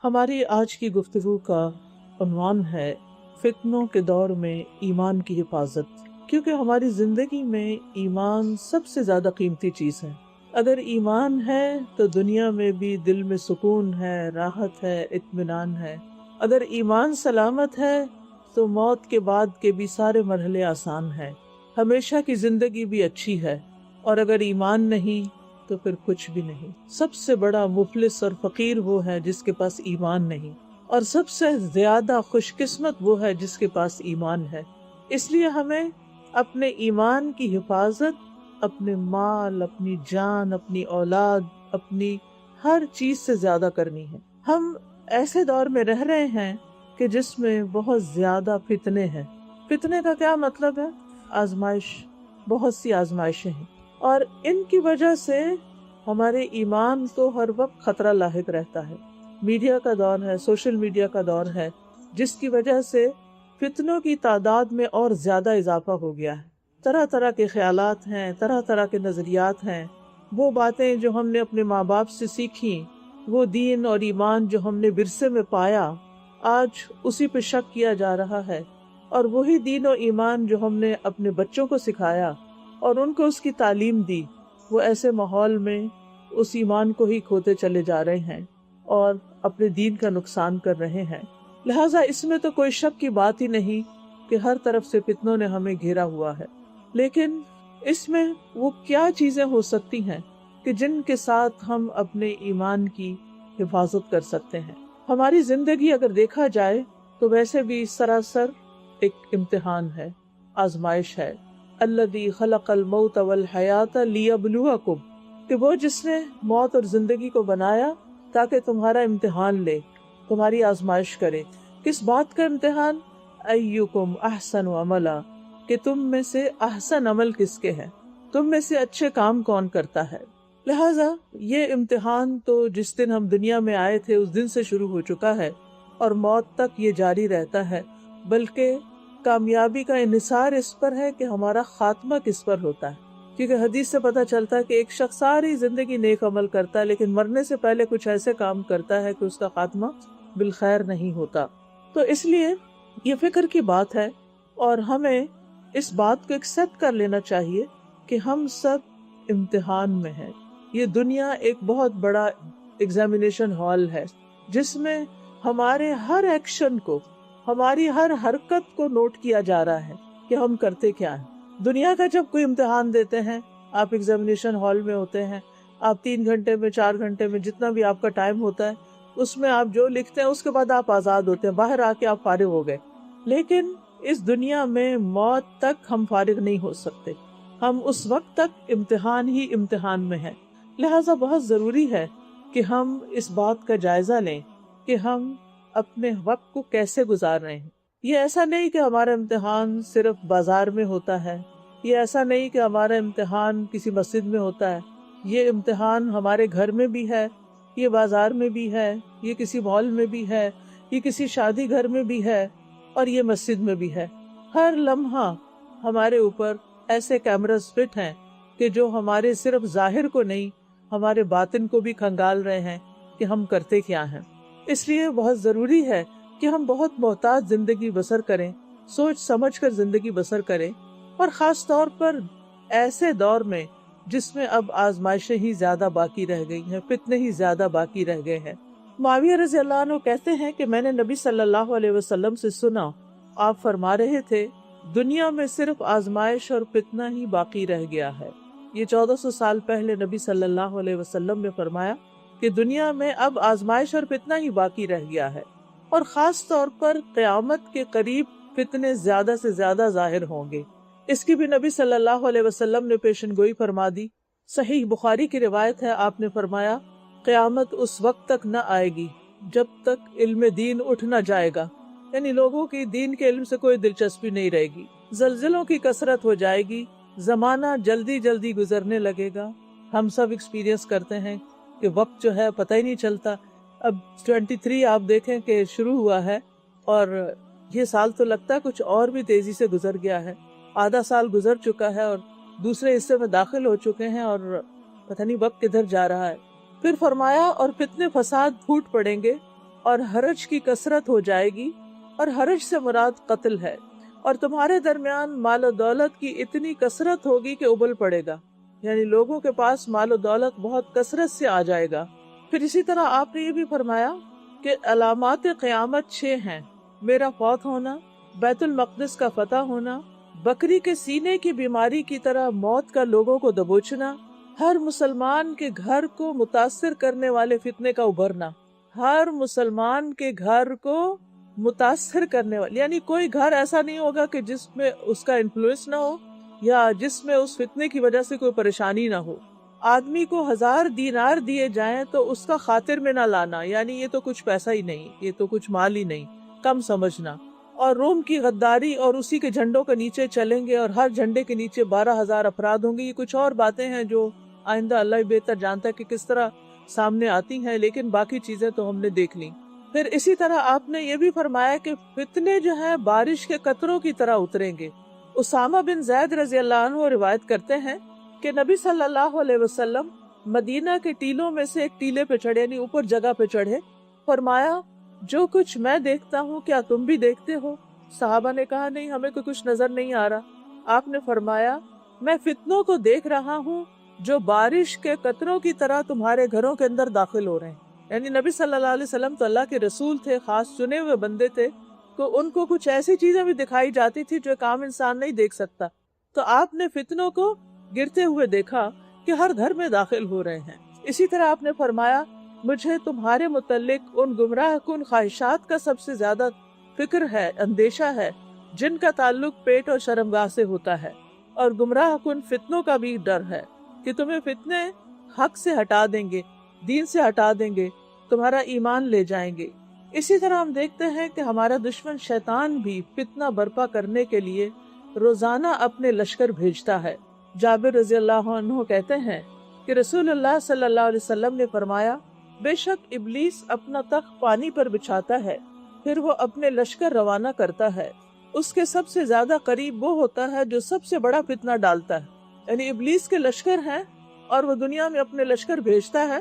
ہماری آج کی گفتگو کا عنوان ہے فتنوں کے دور میں ایمان کی حفاظت، کیونکہ ہماری زندگی میں ایمان سب سے زیادہ قیمتی چیز ہے۔ اگر ایمان ہے تو دنیا میں بھی دل میں سکون ہے، راحت ہے، اطمینان ہے۔ اگر ایمان سلامت ہے تو موت کے بعد کے بھی سارے مرحلے آسان ہیں، ہمیشہ کی زندگی بھی اچھی ہے۔ اور اگر ایمان نہیں تو پھر کچھ بھی نہیں۔ سب سے بڑا مفلس اور فقیر وہ ہے جس کے پاس ایمان نہیں، اور سب سے زیادہ خوش قسمت وہ ہے جس کے پاس ایمان ہے۔ اس لیے ہمیں اپنے ایمان کی حفاظت اپنے مال، اپنی جان، اپنی اولاد، اپنی ہر چیز سے زیادہ کرنی ہے۔ ہم ایسے دور میں رہ رہے ہیں کہ جس میں بہت زیادہ فتنے ہیں۔ فتنے کا کیا مطلب ہے؟ آزمائش، بہت سی آزمائشیں ہیں، اور ان کی وجہ سے ہمارے ایمان کو ہر وقت خطرہ لاحق رہتا ہے۔ میڈیا کا دور ہے، سوشل میڈیا کا دور ہے، جس کی وجہ سے فتنوں کی تعداد میں اور زیادہ اضافہ ہو گیا ہے۔ طرح طرح کے خیالات ہیں، طرح طرح کے نظریات ہیں۔ وہ باتیں جو ہم نے اپنے ماں باپ سے سیکھی، وہ دین اور ایمان جو ہم نے ورثے میں پایا، آج اسی پہ شک کیا جا رہا ہے۔ اور وہی دین و ایمان جو ہم نے اپنے بچوں کو سکھایا اور ان کو اس کی تعلیم دی، وہ ایسے ماحول میں اس ایمان کو ہی کھوتے چلے جا رہے ہیں اور اپنے دین کا نقصان کر رہے ہیں۔ لہٰذا اس میں تو کوئی شک کی بات ہی نہیں کہ ہر طرف سے فتنوں نے ہمیں گھیرا ہوا ہے۔ لیکن اس میں وہ کیا چیزیں ہو سکتی ہیں کہ جن کے ساتھ ہم اپنے ایمان کی حفاظت کر سکتے ہیں؟ ہماری زندگی اگر دیکھا جائے تو ویسے بھی سراسر ایک امتحان ہے، آزمائش ہے۔ الذی خلق الموت والحیات لیبلوکم، کہ وہ جس نے موت اور زندگی کو بنایا تاکہ تمہارا امتحان لے، تمہاری آزمائش کرے۔ کس بات کا امتحان؟ ایکم احسن عملا، کہ تم میں سے احسن عمل کس کے ہیں، تم میں سے اچھے کام کون کرتا ہے۔ لہٰذا یہ امتحان تو جس دن ہم دنیا میں آئے تھے اس دن سے شروع ہو چکا ہے اور موت تک یہ جاری رہتا ہے، بلکہ کامیابی کا انحصار اس پر ہے کہ ہمارا خاتمہ کس پر ہوتا ہے۔ کیونکہ حدیث سے پتہ چلتا ہے کہ ایک شخص ساری زندگی نیک عمل کرتا ہے لیکن مرنے سے پہلے کچھ ایسے کام کرتا ہے کہ اس کا خاتمہ بالخیر نہیں ہوتا۔ تو اس لیے یہ فکر کی بات ہے، اور ہمیں اس بات کو ایکسپٹ کر لینا چاہیے کہ ہم سب امتحان میں ہیں۔ یہ دنیا ایک بہت بڑا ایگزامینیشن ہال ہے جس میں ہمارے ہر ایکشن کو، ہماری ہر حرکت کو نوٹ کیا جا رہا ہے کہ ہم کرتے کیا ہیں۔ دنیا کا جب کوئی امتحان دیتے ہیں، آپ ایگزامینیشن ہال میں ہوتے ہیں، آپ 3 گھنٹے میں، 4 گھنٹے میں، جتنا بھی آپ کا ٹائم ہوتا ہے، اس میں آپ جو لکھتے ہیں اس کے بعد آپ آزاد ہوتے ہیں، باہر آ کے آپ فارغ ہو گئے۔ لیکن اس دنیا میں موت تک ہم فارغ نہیں ہو سکتے، ہم اس وقت تک امتحان ہی امتحان میں ہیں۔ لہٰذا بہت ضروری ہے کہ ہم اس بات کا جائزہ لیں کہ ہم اپنے وقت کو کیسے گزار رہے ہیں۔ یہ ایسا نہیں کہ ہمارا امتحان صرف بازار میں ہوتا ہے، یہ ایسا نہیں کہ ہمارا امتحان کسی مسجد میں ہوتا ہے، یہ امتحان ہمارے گھر میں بھی ہے، یہ بازار میں بھی ہے، یہ کسی مال میں بھی ہے، یہ کسی شادی گھر میں بھی ہے، اور یہ مسجد میں بھی ہے۔ ہر لمحہ ہمارے اوپر ایسے کیمراز فٹ ہیں کہ جو ہمارے صرف ظاہر کو نہیں، ہمارے باطن کو بھی کھنگال رہے ہیں کہ ہم کرتے کیا ہیں۔ اس لیے بہت ضروری ہے کہ ہم بہت محتاط زندگی بسر کریں، سوچ سمجھ کر زندگی بسر کریں، اور خاص طور پر ایسے دور میں جس میں اب آزمائشیں ہی زیادہ باقی رہ گئی ہیں، فتنے ہی زیادہ باقی رہ گئے ہیں۔ معاویہ رضی اللہ عنہ کہتے ہیں کہ میں نے نبی صلی اللہ علیہ وسلم سے سنا، آپ فرما رہے تھے دنیا میں صرف آزمائش اور فتنہ ہی باقی رہ گیا ہے۔ یہ 1400 سال پہلے نبی صلی اللہ علیہ وسلم نے فرمایا کہ دنیا میں اب آزمائش اور فتنہ ہی باقی رہ گیا ہے، اور خاص طور پر قیامت کے قریب فتنے زیادہ سے زیادہ ظاہر ہوں گے۔ اس کی بھی نبی صلی اللہ علیہ وسلم نے پیشن گوئی فرما دی۔ صحیح بخاری کی روایت ہے، آپ نے فرمایا قیامت اس وقت تک نہ آئے گی جب تک علم دین اٹھ نہ جائے گا، یعنی لوگوں کی دین کے علم سے کوئی دلچسپی نہیں رہے گی، زلزلوں کی کثرت ہو جائے گی، زمانہ جلدی جلدی گزرنے لگے گا۔ ہم سب ایکسپیرینس کرتے ہیں کہ وقت جو ہے پتہ ہی نہیں چلتا۔ اب 23 آپ دیکھیں کہ شروع ہوا ہے، اور یہ سال تو لگتا ہے کچھ اور بھی تیزی سے گزر گیا ہے۔ آدھا سال گزر چکا ہے اور دوسرے حصے میں داخل ہو چکے ہیں، اور پتہ نہیں وقت کدھر جا رہا ہے۔ پھر فرمایا اور فتنے فساد پھوٹ پڑیں گے اور حرج کی کثرت ہو جائے گی، اور حرج سے مراد قتل ہے، اور تمہارے درمیان مال و دولت کی اتنی کثرت ہوگی کہ ابل پڑے گا، یعنی لوگوں کے پاس مال و دولت بہت کثرت سے آ جائے گا۔ پھر اسی طرح آپ نے یہ بھی فرمایا کہ علامات قیامت 6 ہیں: میرا فوت ہونا، بیت المقدس کا فتح ہونا، بکری کے سینے کی بیماری کی طرح موت کا لوگوں کو دبوچنا، ہر مسلمان کے گھر کو متاثر کرنے والے فتنے کا ابھرنا، ہر مسلمان کے گھر کو متاثر کرنے والے، یعنی کوئی گھر ایسا نہیں ہوگا کہ جس میں اس کا انفلوئنس نہ ہو یا جس میں اس فتنے کی وجہ سے کوئی پریشانی نہ ہو۔ آدمی کو 1000 دینار دیے جائیں تو اس کا خاطر میں نہ لانا، یعنی یہ تو کچھ پیسہ ہی نہیں، یہ تو کچھ مال ہی نہیں، کم سمجھنا۔ اور روم کی غداری اور اسی کے جھنڈوں کے نیچے چلیں گے، اور ہر جھنڈے کے نیچے 12,000 افراد ہوں گے۔ یہ کچھ اور باتیں ہیں جو آئندہ اللہ ہی بہتر جانتا ہے کہ کس طرح سامنے آتی ہیں، لیکن باقی چیزیں تو ہم نے دیکھ لی۔ پھر اسی طرح آپ نے یہ بھی فرمایا کہ فتنے جو ہیں بارش کے قطروں کی طرح اتریں گے۔ اسامہ بن زید رضی اللہ عنہ روایت کرتے ہیں کہ نبی صلی اللہ علیہ وسلم مدینہ کے ٹیلوں میں سے ایک ٹیلے پہ چڑھے، یعنی اوپر جگہ پہ چڑھے، فرمایا جو کچھ میں دیکھتا ہوں کیا تم بھی دیکھتے ہو؟ صحابہ نے کہا نہیں، ہمیں تو کچھ نظر نہیں آ رہا۔ آپ نے فرمایا میں فتنوں کو دیکھ رہا ہوں جو بارش کے قطروں کی طرح تمہارے گھروں کے اندر داخل ہو رہے ہیں۔ یعنی نبی صلی اللہ علیہ وسلم تو اللہ کے رسول تھے، خاص چنے ہوئے بندے تھے، تو ان کو کچھ ایسی چیزیں بھی دکھائی جاتی تھی جو ایک عام انسان نہیں دیکھ سکتا۔ تو آپ نے فتنوں کو گرتے ہوئے دیکھا کہ ہر گھر میں داخل ہو رہے ہیں۔ اسی طرح آپ نے فرمایا مجھے تمہارے متعلق ان گمراہ کن خواہشات کا سب سے زیادہ فکر ہے، اندیشہ ہے، جن کا تعلق پیٹ اور شرمگاہ سے ہوتا ہے، اور گمراہ کن فتنوں کا بھی ڈر ہے کہ تمہیں فتنے حق سے ہٹا دیں گے، دین سے ہٹا دیں گے، تمہارا ایمان لے جائیں گے۔ اسی طرح ہم دیکھتے ہیں کہ ہمارا دشمن شیطان بھی فتنہ برپا کرنے کے لیے روزانہ اپنے لشکر بھیجتا ہے۔ جابر رضی اللہ عنہ کہتے ہیں کہ رسول اللہ صلی اللہ علیہ وسلم نے فرمایا بے شک ابلیس اپنا تخت پانی پر بچھاتا ہے، پھر وہ اپنے لشکر روانہ کرتا ہے، اس کے سب سے زیادہ قریب وہ ہوتا ہے جو سب سے بڑا فتنہ ڈالتا ہے۔ یعنی ابلیس کے لشکر ہیں اور وہ دنیا میں اپنے لشکر بھیجتا ہے،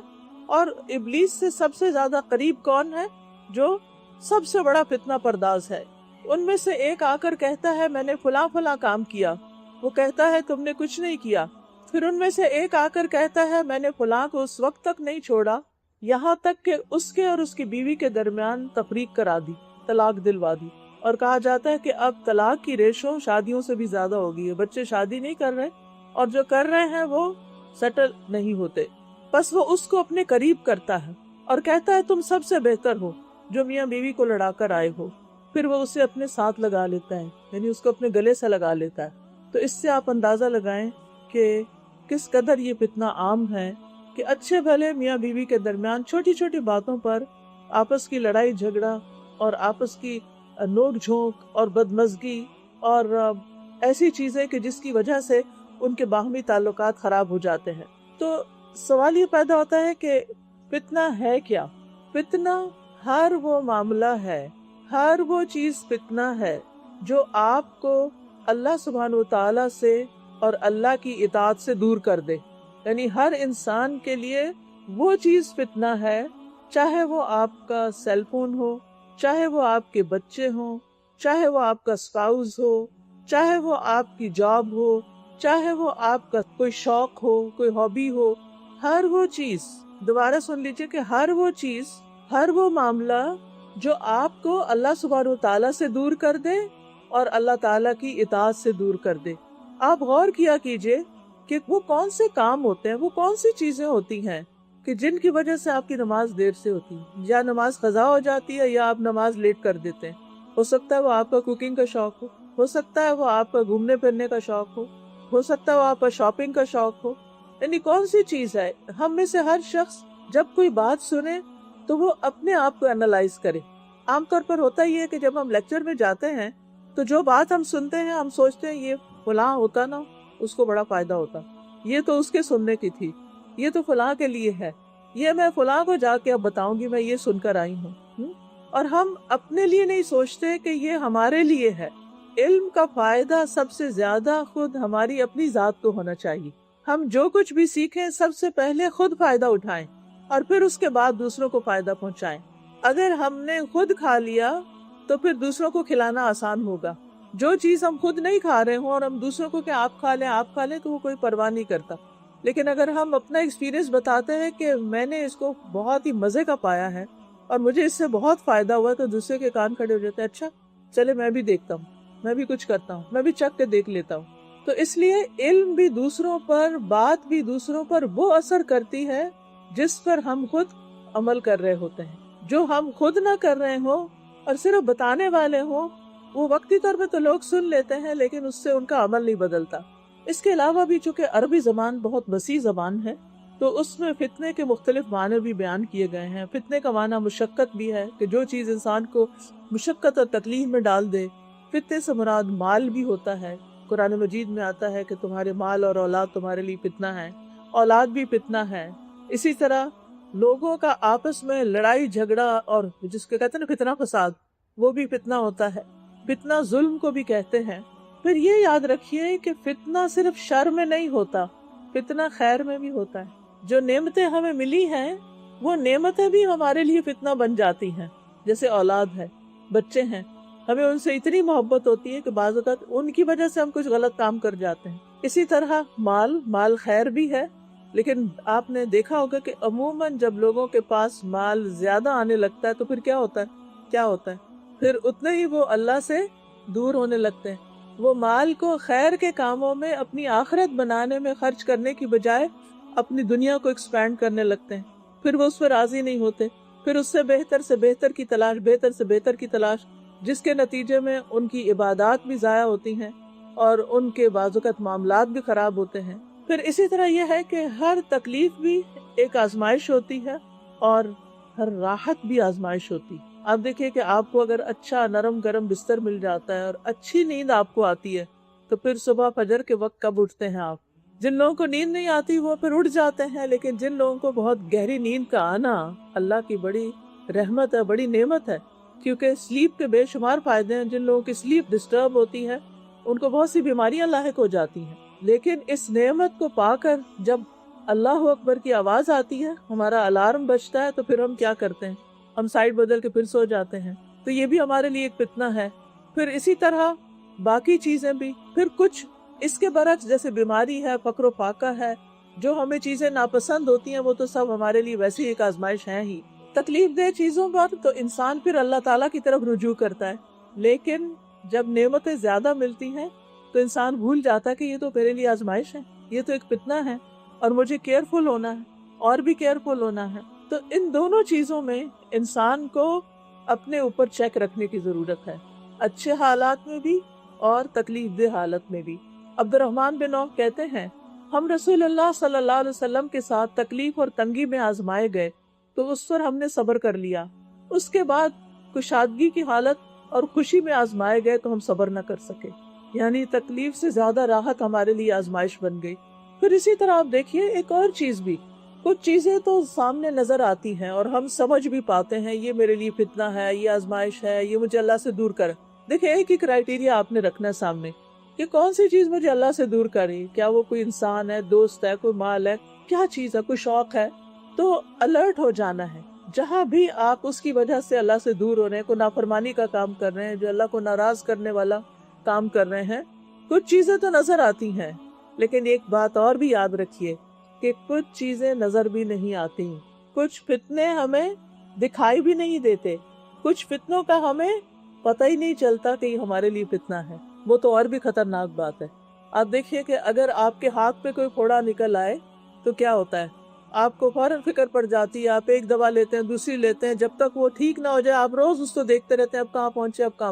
اور ابلیس سے سب سے زیادہ قریب کون ہے؟ جو سب سے بڑا فتنہ پرداز ہے۔ ان میں سے ایک آ کر کہتا ہے میں نے فلاں فلاں کام کیا، وہ کہتا ہے تم نے کچھ نہیں کیا۔ پھر ان میں سے ایک آ کر کہتا ہے میں نے فلاں کو اس وقت تک نہیں چھوڑا یہاں تک کہ اس کے اور اس کی بیوی کے درمیان تفریق کرا دی، طلاق دلوا دی۔ اور کہا جاتا ہے کہ اب طلاق کی ریشو شادیوں سے بھی زیادہ ہو گئی ہے، بچے شادی نہیں کر رہے، اور جو کر رہے ہیں وہ سیٹل نہیں ہوتے۔ بس وہ اس کو اپنے قریب کرتا ہے اور کہتا ہے تم سب سے بہتر ہو جو میاں بیوی کو لڑا کر آئے ہو، پھر وہ اسے اپنے ساتھ لگا لیتا ہے، یعنی اس کو اپنے گلے سے لگا لیتا ہے۔ تو اس سے آپ اندازہ لگائیں کہ کس قدر یہ فتنہ عام ہے کہ اچھے بھلے میاں بیوی کے درمیان چھوٹی چھوٹی باتوں پر آپس کی لڑائی جھگڑا اور آپس کی نوک جھونک اور بدمزگی اور ایسی چیزیں کہ جس کی وجہ سے ان کے باہمی تعلقات خراب ہو جاتے ہیں۔ تو سوال یہ پیدا ہوتا ہے کہ فتنہ ہے کیا؟ فتنہ ہر وہ معاملہ ہے، ہر وہ چیز فتنہ ہے جو آپ کو اللہ سبحانہ و تعالیٰ سے اور اللہ کی اطاعت سے دور کر دے۔ یعنی ہر انسان کے لیے وہ چیز فتنہ ہے، چاہے وہ آپ کا سیل فون ہو، چاہے وہ آپ کے بچے ہوں، چاہے وہ آپ کا اسپاؤس ہو، چاہے وہ آپ کی جاب ہو، چاہے وہ آپ کا کوئی شوق ہو، کوئی ہابی ہو، ہر وہ چیز، دوبارہ سن لیجئے کہ ہر وہ چیز، ہر وہ معاملہ جو آپ کو اللہ سبحانہ تعالیٰ سے دور کر دے اور اللہ تعالیٰ کی اطاعت سے دور کر دے۔ آپ غور کیا کیجئے کہ وہ کون سے کام ہوتے ہیں، وہ کون سی چیزیں ہوتی ہیں کہ جن کی وجہ سے آپ کی نماز دیر سے ہوتی ہے، یا نماز قضا ہو جاتی ہے، یا آپ نماز لیٹ کر دیتے ہیں۔ ہو سکتا ہے وہ آپ کا کوکنگ کا شوق ہو سکتا ہے وہ آپ کا گھومنے پھرنے کا شوق ہو سکتا ہے وہ آپ کا شاپنگ کا شوق ہو۔ یعنی کون سی چیز ہے؟ ہم میں سے ہر شخص جب کوئی بات سنے تو وہ اپنے آپ کو انالائز کرے۔ عام طور پر ہوتا ہی ہے کہ جب ہم لیکچر میں جاتے ہیں تو جو بات ہم سنتے ہیں ہم سوچتے ہیں یہ فلاں ہوتا نا اس کو بڑا فائدہ ہوتا، یہ تو اس کے سننے کی تھی، یہ تو فلاں کے لیے ہے، یہ میں فلاں کو جا کے اب بتاؤں گی میں یہ سن کر آئی ہوں۔ اور ہم اپنے لیے نہیں سوچتے کہ یہ ہمارے لیے ہے۔ علم کا فائدہ سب سے زیادہ خود ہماری اپنی ذات کو ہونا چاہیے۔ ہم جو کچھ بھی سیکھیں سب سے پہلے خود فائدہ اٹھائیں اور پھر اس کے بعد دوسروں کو فائدہ پہنچائیں۔ اگر ہم نے خود کھا لیا تو پھر دوسروں کو کھلانا آسان ہوگا. جو چیز ہم خود نہیں کھا رہے ہوں اور ہم دوسروں کو کہ آپ کھا لیں تو وہ کوئی پرواہ نہیں کرتا. لیکن اگر ہم اپنا ایکسپیرینس بتاتے ہیں کہ میں نے اس کو بہت ہی مزے کا پایا ہے اور مجھے اس سے بہت فائدہ ہوا، تو دوسرے کے کان کھڑے ہو جاتے ہیں، اچھا چلے میں بھی دیکھتا ہوں، میں بھی کچھ کرتا ہوں، میں بھی چکھ کے دیکھ لیتا ہوں. تو اس لیے علم بھی دوسروں پر، بات بھی دوسروں پر وہ اثر کرتی ہے جس پر ہم خود عمل کر رہے ہوتے ہیں. جو ہم خود نہ کر رہے ہوں اور صرف بتانے والے ہوں، وہ وقتی طور پہ تو لوگ سن لیتے ہیں لیکن اس سے ان کا عمل نہیں بدلتا. اس کے علاوہ بھی چونکہ عربی زبان بہت وسیع زبان ہے تو اس میں فتنے کے مختلف معنی بھی بیان کیے گئے ہیں. فتنے کا معنی مشقت بھی ہے کہ جو چیز انسان کو مشقت اور تکلیف میں ڈال دے. فتنے سے مراد مال بھی ہوتا ہے. قرآن مجید میں آتا ہے کہ تمہارے مال اور اولاد تمہارے لیے فتنہ ہے، اولاد بھی فتنہ ہے. اسی طرح لوگوں کا آپس میں لڑائی جھگڑا اور جس کو کہتے ہیں نا فتنہ فساد، وہ بھی فتنہ ہوتا ہے. فتنہ ظلم کو بھی کہتے ہیں. پھر یہ یاد رکھیے کہ فتنہ صرف شر میں نہیں ہوتا، فتنہ خیر میں بھی ہوتا ہے. جو نعمتیں ہمیں ملی ہیں وہ نعمتیں بھی ہمارے لیے فتنہ بن جاتی ہیں. جیسے اولاد ہے، بچے ہیں، ہمیں ان سے اتنی محبت ہوتی ہے کہ بعض اوقات ان کی وجہ سے ہم کچھ غلط کام کر جاتے ہیں. اسی طرح مال خیر بھی ہے، لیکن آپ نے دیکھا ہوگا کہ عموماً جب لوگوں کے پاس مال زیادہ آنے لگتا ہے تو پھر کیا ہوتا ہے پھر اتنے ہی وہ اللہ سے دور ہونے لگتے ہیں. وہ مال کو خیر کے کاموں میں، اپنی آخرت بنانے میں خرچ کرنے کی بجائے اپنی دنیا کو ایکسپینڈ کرنے لگتے ہیں. پھر وہ اس پر راضی نہیں ہوتے، پھر اس سے بہتر کی تلاش، جس کے نتیجے میں ان کی عبادات بھی ضائع ہوتی ہیں اور ان کے بعض اوقات معاملات بھی خراب ہوتے ہیں. پھر اسی طرح یہ ہے کہ ہر تکلیف بھی ایک آزمائش ہوتی ہے اور ہر راحت بھی آزمائش ہوتی ہے. آپ دیکھیے کہ آپ کو اگر اچھا نرم گرم بستر مل جاتا ہے اور اچھی نیند آپ کو آتی ہے تو پھر صبح فجر کے وقت کب اٹھتے ہیں آپ؟ جن لوگوں کو نیند نہیں آتی وہ پھر اٹھ جاتے ہیں، لیکن جن لوگوں کو بہت گہری نیند کا آنا اللہ کی بڑی رحمت ہے، بڑی نعمت ہے. کیونکہ سلیپ کے بے شمار فائدے ہیں. جن لوگوں کی سلیپ ڈسٹرب ہوتی ہے ان کو بہت سی بیماریاں لاحق ہو جاتی ہیں. لیکن اس نعمت کو پا کر جب اللہ اکبر کی آواز آتی ہے، ہمارا الارم بجتا ہے، تو پھر ہم کیا کرتے ہیں؟ ہم سائڈ بدل کے پھر سو جاتے ہیں. تو یہ بھی ہمارے لیے ایک فتنہ ہے. پھر اسی طرح باقی چیزیں بھی، پھر کچھ اس کے برعکس جیسے بیماری ہے، فقر و فاقہ ہے، جو ہمیں چیزیں ناپسند ہوتی ہیں وہ تو سب ہمارے لیے ویسے ایک آزمائش ہیں ہی. تکلیف دہ چیزوں پر تو انسان پھر اللہ تعالیٰ کی طرف رجوع کرتا ہے. لیکن جب نعمتیں زیادہ ملتی ہیں تو انسان بھول جاتا ہے کہ یہ تو میرے لیے آزمائش ہے، یہ تو ایک فتنہ ہے اور مجھے کیئرفل ہونا ہے اور بھی کیئرفل ہونا ہے. تو ان دونوں چیزوں میں انسان کو اپنے اوپر چیک رکھنے کی ضرورت ہے، اچھے حالات میں بھی اور تکلیف دہ حالت میں بھی. عبد الرحمن بن عوف کہتے ہیں ہم رسول اللہ صلی اللہ علیہ وسلم کے ساتھ تکلیف اور تنگی میں آزمائے گئے تو اس پر ہم نے صبر کر لیا. اس کے بعد کشادگی کی حالت اور خوشی میں آزمائے گئے تو ہم صبر نہ کر سکے. یعنی تکلیف سے زیادہ راحت ہمارے لیے آزمائش بن گئی. پھر اسی طرح آپ دیکھیے ایک اور چیز بھی، کچھ چیزیں تو سامنے نظر آتی ہیں اور ہم سمجھ بھی پاتے ہیں یہ میرے لیے فتنہ ہے، یہ آزمائش ہے، یہ مجھے اللہ سے دور کر. دیکھیں ایک ہی کرائیٹیریا آپ نے رکھنا ہے سامنے کہ کون سی چیز مجھے اللہ سے دور کرے. کیا وہ کوئی انسان ہے، دوست ہے، کوئی مال ہے، کیا چیز ہے، کوئی شوق ہے؟ تو الرٹ ہو جانا ہے. جہاں بھی آپ اس کی وجہ سے اللہ سے دور ہو رہے ہیں، کوئی نافرمانی کا کام کر رہے ہیں، جو اللہ کو ناراض کرنے والا کام کر رہے ہیں، کچھ چیزیں تو نظر آتی ہیں. لیکن ایک بات اور بھی یاد رکھیے کہ کچھ چیزیں نظر بھی نہیں آتی. کچھ فتنے ہمیں دکھائی بھی نہیں دیتے، کچھ فتنوں کا ہمیں پتہ ہی نہیں چلتا کہ یہ ہمارے لیے فتنہ ہے. وہ تو اور بھی خطرناک بات ہے. آپ دیکھیے کہ اگر آپ کے ہاتھ پہ کوئی پھوڑا نکل آئے تو کیا ہوتا ہے؟ آپ کو فوراً فکر پڑ جاتی ہے. آپ ایک دوا لیتے ہیں، دوسری لیتے ہیں، جب تک وہ ٹھیک نہ ہو جائے آپ روز اس کو دیکھتے رہتے ہیں اب کہاں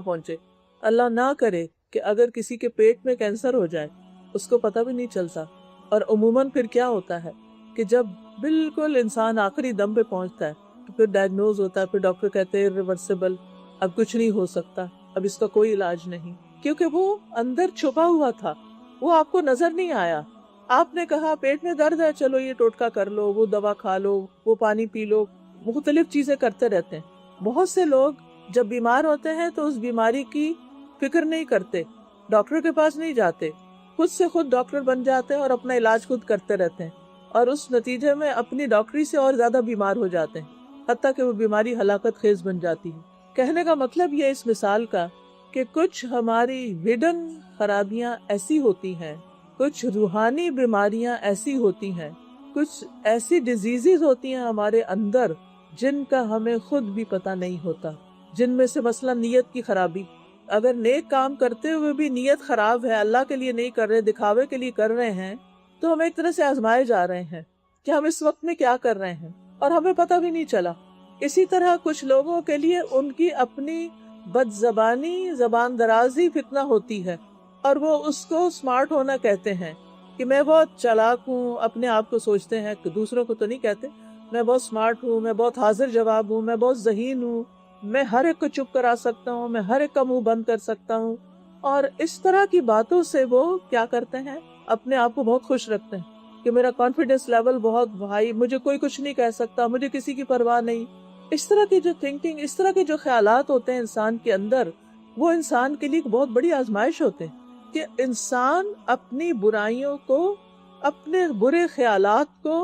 پہنچے. اللہ نہ کرے کہ اگر کسی کے پیٹ میں کینسر ہو جائے اس کو پتہ بھی نہیں چلتا. اور عموماً پھر کیا ہوتا ہے کہ جب بالکل انسان آخری دم پہ پہنچتا ہے تو پھر ڈائگنوز ہوتا ہے، پھر ڈاکٹر کہتے ہیں ریورسیبل، اب کچھ نہیں ہو سکتا، اب اس کا کوئی علاج نہیں. کیونکہ وہ اندر چھپا ہوا تھا، وہ آپ کو نظر نہیں آیا. آپ نے کہا پیٹ میں درد ہے، چلو یہ ٹوٹکا کر لو، وہ دوا کھا لو، وہ پانی پی لو، مختلف چیزیں کرتے رہتے ہیں. بہت سے لوگ جب بیمار ہوتے ہیں تو اس بیماری کی فکر نہیں کرتے، ڈاکٹر کے پاس نہیں جاتے، خود سے خود ڈاکٹر بن جاتے ہیں اور اپنا علاج خود کرتے رہتے ہیں اور اس نتیجے میں اپنی ڈاکٹری سے اور زیادہ بیمار ہو جاتے ہیں. حتیٰ کہ وہ بیماری ہلاکت خیز بن جاتی ہے۔ کہنے کا مطلب یہ اس مثال کا کہ کچھ ہماری ہڈن خرابیاں ایسی ہوتی ہیں، کچھ روحانی بیماریاں ایسی ہوتی ہیں، کچھ ایسی ڈیزیزز ہوتی ہیں ہمارے اندر جن کا ہمیں خود بھی پتہ نہیں ہوتا، جن میں سے مثلا نیت کی خرابی۔ اگر نیک کام کرتے ہوئے بھی نیت خراب ہے، اللہ کے لیے نہیں کر رہے، دکھاوے کے لیے کر رہے ہیں، تو ہم ایک طرح سے آزمائے جا رہے ہیں کہ ہم اس وقت میں کیا کر رہے ہیں اور ہمیں پتہ بھی نہیں چلا۔ اسی طرح کچھ لوگوں کے لیے ان کی اپنی بد زبانی، زبان درازی فتنہ ہوتی ہے، اور وہ اس کو سمارٹ ہونا کہتے ہیں کہ میں بہت چالاک ہوں، اپنے آپ کو سوچتے ہیں، کہ دوسروں کو تو نہیں کہتے، میں بہت سمارٹ ہوں، میں بہت حاضر جواب ہوں، میں بہت ذہین ہوں، میں ہر ایک کو چپ کرا سکتا ہوں، میں ہر ایک کا منہ بند کر سکتا ہوں۔ اور اس طرح کی باتوں سے وہ کیا کرتے ہیں، اپنے آپ کو بہت خوش رکھتے ہیں کہ میرا کانفیڈنس لیول بہت ہائی، مجھے کوئی کچھ نہیں کہہ سکتا، مجھے کسی کی پرواہ نہیں۔ اس طرح کی جو تھنکنگ، اس طرح کے جو خیالات ہوتے ہیں انسان کے اندر، وہ انسان کے لیے ایک بہت بڑی آزمائش ہوتے ہیں کہ انسان اپنی برائیوں کو، اپنے برے خیالات کو،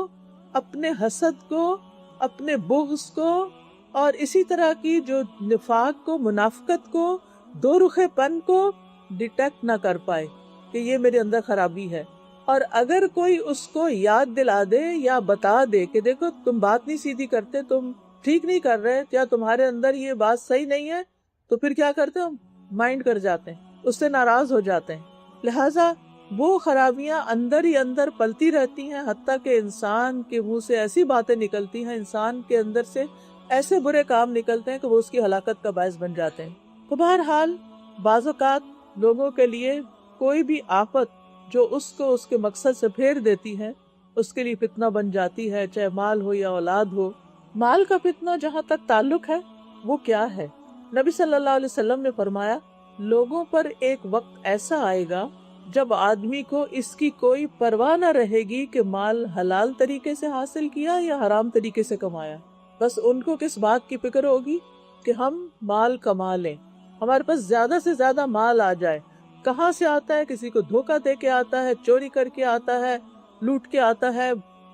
اپنے حسد کو، اپنے بغض کو، اور اسی طرح کی جو نفاق کو، منافقت کو، دو رخے پن کو ڈیٹیکٹ نہ کر پائے کہ یہ میرے اندر خرابی ہے۔ اور اگر کوئی اس کو یاد دلا دے یا بتا دے کہ دیکھو تم بات نہیں سیدھی کرتے، تم ٹھیک نہیں کر رہے، یا تمہارے اندر یہ بات صحیح نہیں ہے، تو پھر کیا کرتے ہم مائنڈ کر جاتے ہیں، اس سے ناراض ہو جاتے ہیں۔ لہٰذا وہ خرابیاں اندر ہی اندر پلتی رہتی ہیں، حتیٰ کہ انسان کے منہ سے ایسی باتیں نکلتی ہیں، انسان کے اندر سے ایسے برے کام نکلتے ہیں کہ وہ اس کی ہلاکت کا باعث بن جاتے ہیں۔ تو بہرحال بعض اوقات لوگوں کے لیے کوئی بھی آفت جو اس کو اس کے مقصد سے پھیر دیتی ہے، اس کے لیے فتنہ بن جاتی ہے، چاہے مال ہو یا اولاد ہو۔ مال کا فتنہ جہاں تک تعلق ہے، وہ کیا ہے؟ نبی صلی اللہ علیہ وسلم نے فرمایا، لوگوں پر ایک وقت ایسا آئے گا جب آدمی کو اس کی کوئی پرواہ نہ رہے گی کہ مال حلال طریقے سے حاصل کیا یا حرام طریقے سے کمایا۔ بس ان کو کس بات کی فکر ہوگی کہ ہم مال کما لیں، ہمارے پاس زیادہ سے زیادہ مال آ جائے۔ کہاں سے آتا ہے؟ کسی کو دھوکہ دے کے آتا ہے، چوری کر کے آتا ہے، لوٹ کے آتا ہے،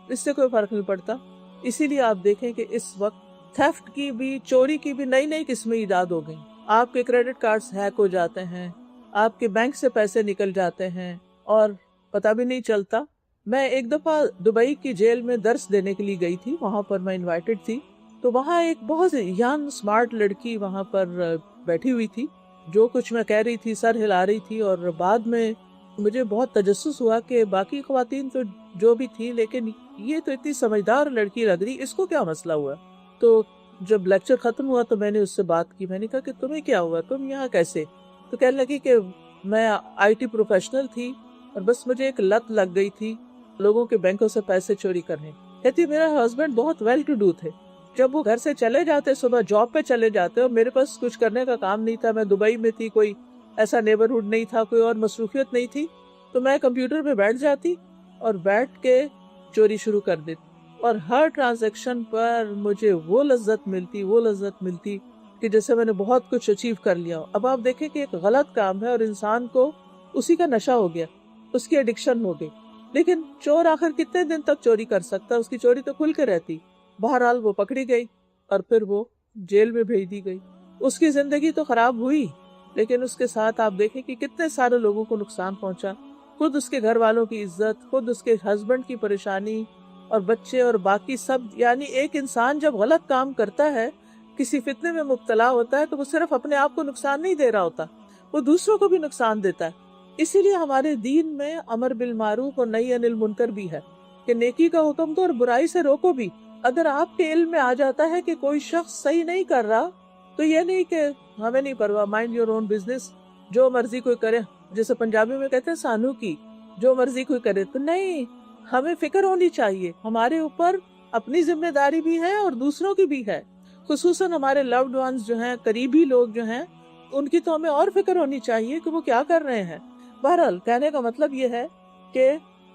اس سے کوئی فرق نہیں پڑتا۔ اسی لیے آپ دیکھیں کہ اس وقت تھیفٹ کی بھی، چوری کی بھی نئی نئی قسمیں ایجاد ہو گئیں۔ آپ کے کریڈٹ کارڈز ہیک ہو جاتے ہیں، آپ کے بینک سے پیسے نکل جاتے ہیں اور پتہ بھی نہیں چلتا۔ میں ایک دفعہ دبئی کی جیل میں درس دینے کے لیے گئی تھی، وہاں پر میں انوائٹڈ تھی، تو وہاں ایک بہت ینگ اسمارٹ لڑکی وہاں پر بیٹھی ہوئی تھی، جو کچھ میں کہہ رہی تھی سر ہلا رہی تھی، اور بعد میں مجھے بہت تجسس ہوا کہ باقی خواتین تو جو بھی تھی، لیکن یہ تو اتنی سمجھدار لڑکی لگ رہی، اس کو کیا مسئلہ ہوا؟ تو جب لیکچر ختم ہوا تو میں نے اس سے بات کی، میں نے کہا کہ تمہیں کیا ہوا، تم یہاں کیسے؟ تو کہنے لگی کہ میں آئی ٹی پروفیشنل تھی اور بس مجھے ایک لت لگ گئی تھی لوگوں کے بینکوں سے پیسے چوری کرنے۔ کہتی میرا ہسبینڈ بہت ویل ٹو ڈو تھے، جب وہ گھر سے چلے جاتے، صبح جاب پہ چلے جاتے، اور میرے پاس کچھ کرنے کا کام نہیں تھا، میں دبئی میں تھی، کوئی ایسا نیبرہڈ نہیں تھا، کوئی اور مصروفیت نہیں تھی، تو میں کمپیوٹر پہ بیٹھ جاتی اور بیٹھ کے چوری شروع کر دیتی، اور ہر ٹرانزیکشن پر مجھے وہ لذت ملتی کہ جیسے میں نے بہت کچھ اچیو کر لیا۔ اب آپ دیکھیں کہ ایک غلط کام ہے اور انسان کو اسی کا نشہ ہو گیا، اس کی ایڈکشن ہو گئی، لیکن چور آخر کتنے دن تک چوری کر سکتا؟ اس کی چوری تو کھل کے رہتی۔ بہرحال وہ پکڑی گئی اور پھر وہ جیل میں بھیج دی گئی۔ اس کی زندگی تو خراب ہوئی، لیکن اس کے ساتھ آپ دیکھیں کہ کتنے سارے لوگوں کو نقصان پہنچا، خود اس کے گھر والوں کی عزت، خود اس کے ہسبینڈ کی پریشانی، اور بچے اور باقی سب۔ یعنی ایک انسان جب غلط کام کرتا ہے، کسی فتنے میں مبتلا ہوتا ہے، تو وہ صرف اپنے آپ کو نقصان نہیں دے رہا ہوتا، وہ دوسروں کو بھی نقصان دیتا ہے۔ اسی لیے ہمارے دین میں امر بالمعروف اور نہی عن المنکر بھی ہے کہ نیکی کا حکم دو اور برائی سے روکو بھی۔ اگر آپ کے علم میں آ جاتا ہے کہ کوئی شخص صحیح نہیں کر رہا، تو یہ نہیں کہ ہمیں نہیں پرواہ، مائنڈ یور اون بزنس، جو مرضی کوئی کرے، جیسے پنجابی میں کہتے ہیں سانو کی، جو مرضی کوئی کرے، تو نہیں، ہمیں فکر ہونی چاہیے، ہمارے اوپر اپنی ذمہ داری بھی ہے اور دوسروں کی بھی ہے، خصوصاً ہمارے لوڈ ونز جو ہیں، قریبی لوگ جو ہیں، ان کی تو ہمیں اور فکر ہونی چاہیے کہ وہ کیا کر رہے ہیں۔ بہرحال کہنے کا مطلب یہ ہے کہ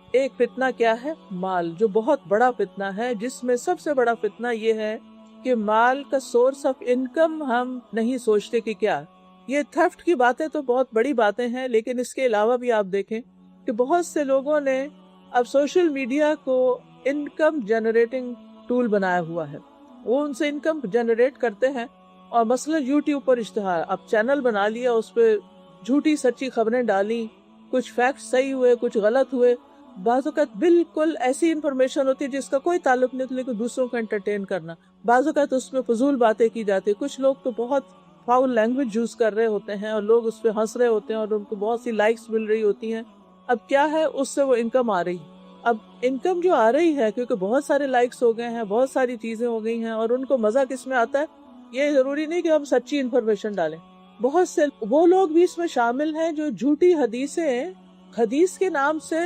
ایک فتنہ کیا ہے؟ مال، جو بہت بڑا فتنہ ہے، جس میں سب سے بڑا فتنہ یہ ہے کہ مال کا سورس آف انکم ہم نہیں سوچتے کہ کیا۔ یہ تھیفٹ کی باتیں تو بہت بڑی باتیں ہیں، لیکن اس کے علاوہ بھی آپ دیکھیں کہ بہت سے لوگوں نے اب سوشل میڈیا کو انکم جنریٹنگ ٹول بنایا ہوا ہے۔ وہ ان سے انکم جنریٹ کرتے ہیں. اور مثلا یوٹیوب پر اشتہار، اب چینل بنا لیا، اس پہ جھوٹی سچی خبریں ڈالی، کچھ فیکٹس صحیح ہوئے کچھ غلط ہوئے، بعض اوقات بالکل ایسی انفارمیشن ہوتی ہے جس کا کوئی تعلق نہیں، لیکن دوسروں کو انٹرٹین کرنا. بعض اوقات اس میں فضول باتیں کی جاتی ہے. کچھ لوگ تو بہت فاؤل لینگویج یوز کر رہے ہوتے ہیں اور لوگ اس پہ ہنس رہے ہوتے ہیں اور ان کو بہت سی لائکس مل رہی ہوتی ہیں. اب کیا ہے، اس سے وہ انکم آ رہی ہے. اب انکم جو آ رہی ہے کیونکہ بہت سارے لائکس ہو گئے ہیں، بہت ساری چیزیں ہو گئی ہیں، اور ان کو مزہ کس میں آتا ہے؟ یہ ضروری نہیں کہ ہم سچی انفارمیشن ڈالیں. بہت سے وہ لوگ بھی اس میں شامل ہیں جو جھوٹی حدیثیں، حدیث کے نام سے،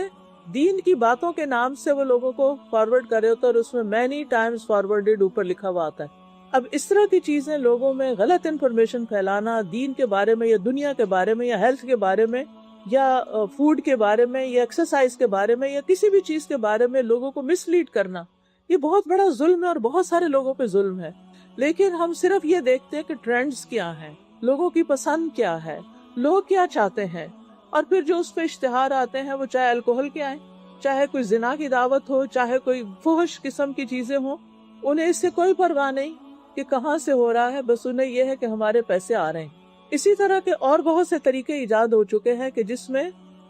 دین کی باتوں کے نام سے وہ لوگوں کو فارورڈ کر رہے ہوتے ہیں، اور اس میں مینی ٹائمز فارورڈڈ اوپر لکھا ہوا آتا ہے. اب اس طرح کی چیزیں لوگوں میں غلط انفارمیشن پھیلانا، دین کے بارے میں یا دنیا کے بارے میں یا ہیلتھ کے بارے میں یا فوڈ کے بارے میں یا ایکسرسائز کے بارے میں یا کسی بھی چیز کے بارے میں لوگوں کو مس لیڈ کرنا، یہ بہت بڑا ظلم ہے اور بہت سارے لوگوں پہ ظلم ہے. لیکن ہم صرف یہ دیکھتے ہیں کہ ٹرینڈز کیا ہیں، لوگوں کی پسند کیا ہے، لوگ کیا چاہتے ہیں، اور پھر جو اس پہ اشتہار آتے ہیں وہ چاہے الکوہل کے آئیں، چاہے کوئی زنا کی دعوت ہو، چاہے کوئی فحش قسم کی چیزیں ہوں، انہیں اس سے کوئی پرواہ نہیں کہ کہاں سے ہو رہا ہے، بس انہیں یہ ہے کہ ہمارے پیسے آ رہے ہیں. اسی طرح کے اور بہت سے طریقے ایجاد ہو چکے ہیں کہ جس میں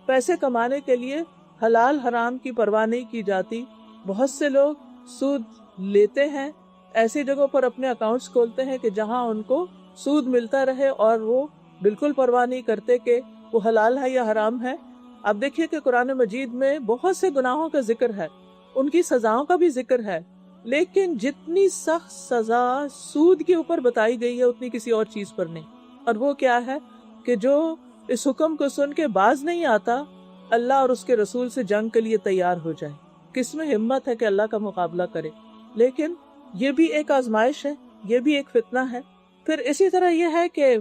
پیسے کمانے کے لیے حلال حرام کی پرواہ نہیں کی جاتی. بہت سے لوگ سود لیتے ہیں، ایسی جگہوں پر اپنے اکاؤنٹس کھولتے ہیں کہ جہاں ان کو سود ملتا رہے، اور وہ بالکل پرواہ نہیں کرتے کہ وہ حلال ہے یا حرام ہے. اب دیکھیے کہ قرآن مجید میں بہت سے گناہوں کا ذکر ہے، ان کی سزاؤں کا بھی ذکر ہے، لیکن جتنی سخت سزا سود کے اوپر بتائی گئی ہے اتنی کسی اور چیز پر نہیں. اور وہ کیا ہے کہ جو اس حکم کو سن کے باز نہیں آتا اللہ اور اس کے رسول سے جنگ کے لیے تیار ہو جائے. کس میں ہمت ہے کہ اللہ کا مقابلہ کرے؟ لیکن یہ بھی ایک آزمائش ہے، یہ بھی ایک فتنہ ہے. پھر اسی طرح یہ ہے کہ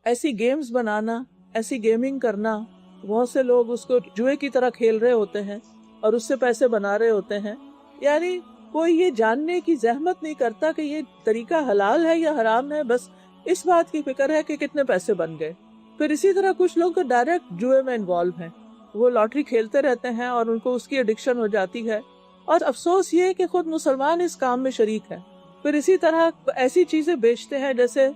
ایسی گیمز بنانا، ایسی گیمنگ کرنا، بہت سے لوگ اس کو جوئے کی طرح کھیل رہے ہوتے ہیں اور اس سے پیسے بنا رہے ہوتے ہیں. یعنی کوئی یہ جاننے کی زحمت نہیں کرتا کہ یہ طریقہ حلال ہے یا حرام ہے، بس اس بات کی فکر ہے کہ کتنے پیسے بن گئے. پھر اسی طرح کچھ لوگ تو ڈائریکٹ جوئے میں انوالو ہیں، وہ لاٹری کھیلتے رہتے ہیں اور ان کو اس کی ایڈکشن ہو جاتی ہے، اور افسوس یہ کہ خود مسلمان اس کام میں شریک ہے. پھر اسی طرح ایسی چیزیں بیچتے ہیں جیسے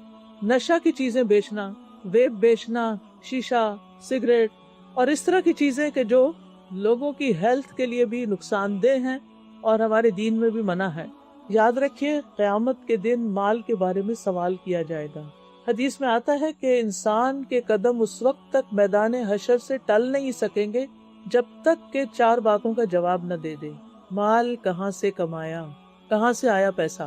نشہ کی چیزیں بیچنا، ویپ بیچنا، شیشہ، سگریٹ اور اس طرح کی چیزیں کہ جو لوگوں کی ہیلتھ کے لیے بھی نقصان دہ ہیں اور ہمارے دین میں بھی منع ہے. یاد رکھیے قیامت کے دن مال کے بارے میں سوال کیا جائے گا. حدیث میں آتا ہے کہ انسان کے قدم اس وقت تک میدان حشر سے ٹل نہیں سکیں گے جب تک کہ 4 باتوں کا جواب نہ دے دے. مال کہاں سے کمایا، کہاں سے آیا پیسہ،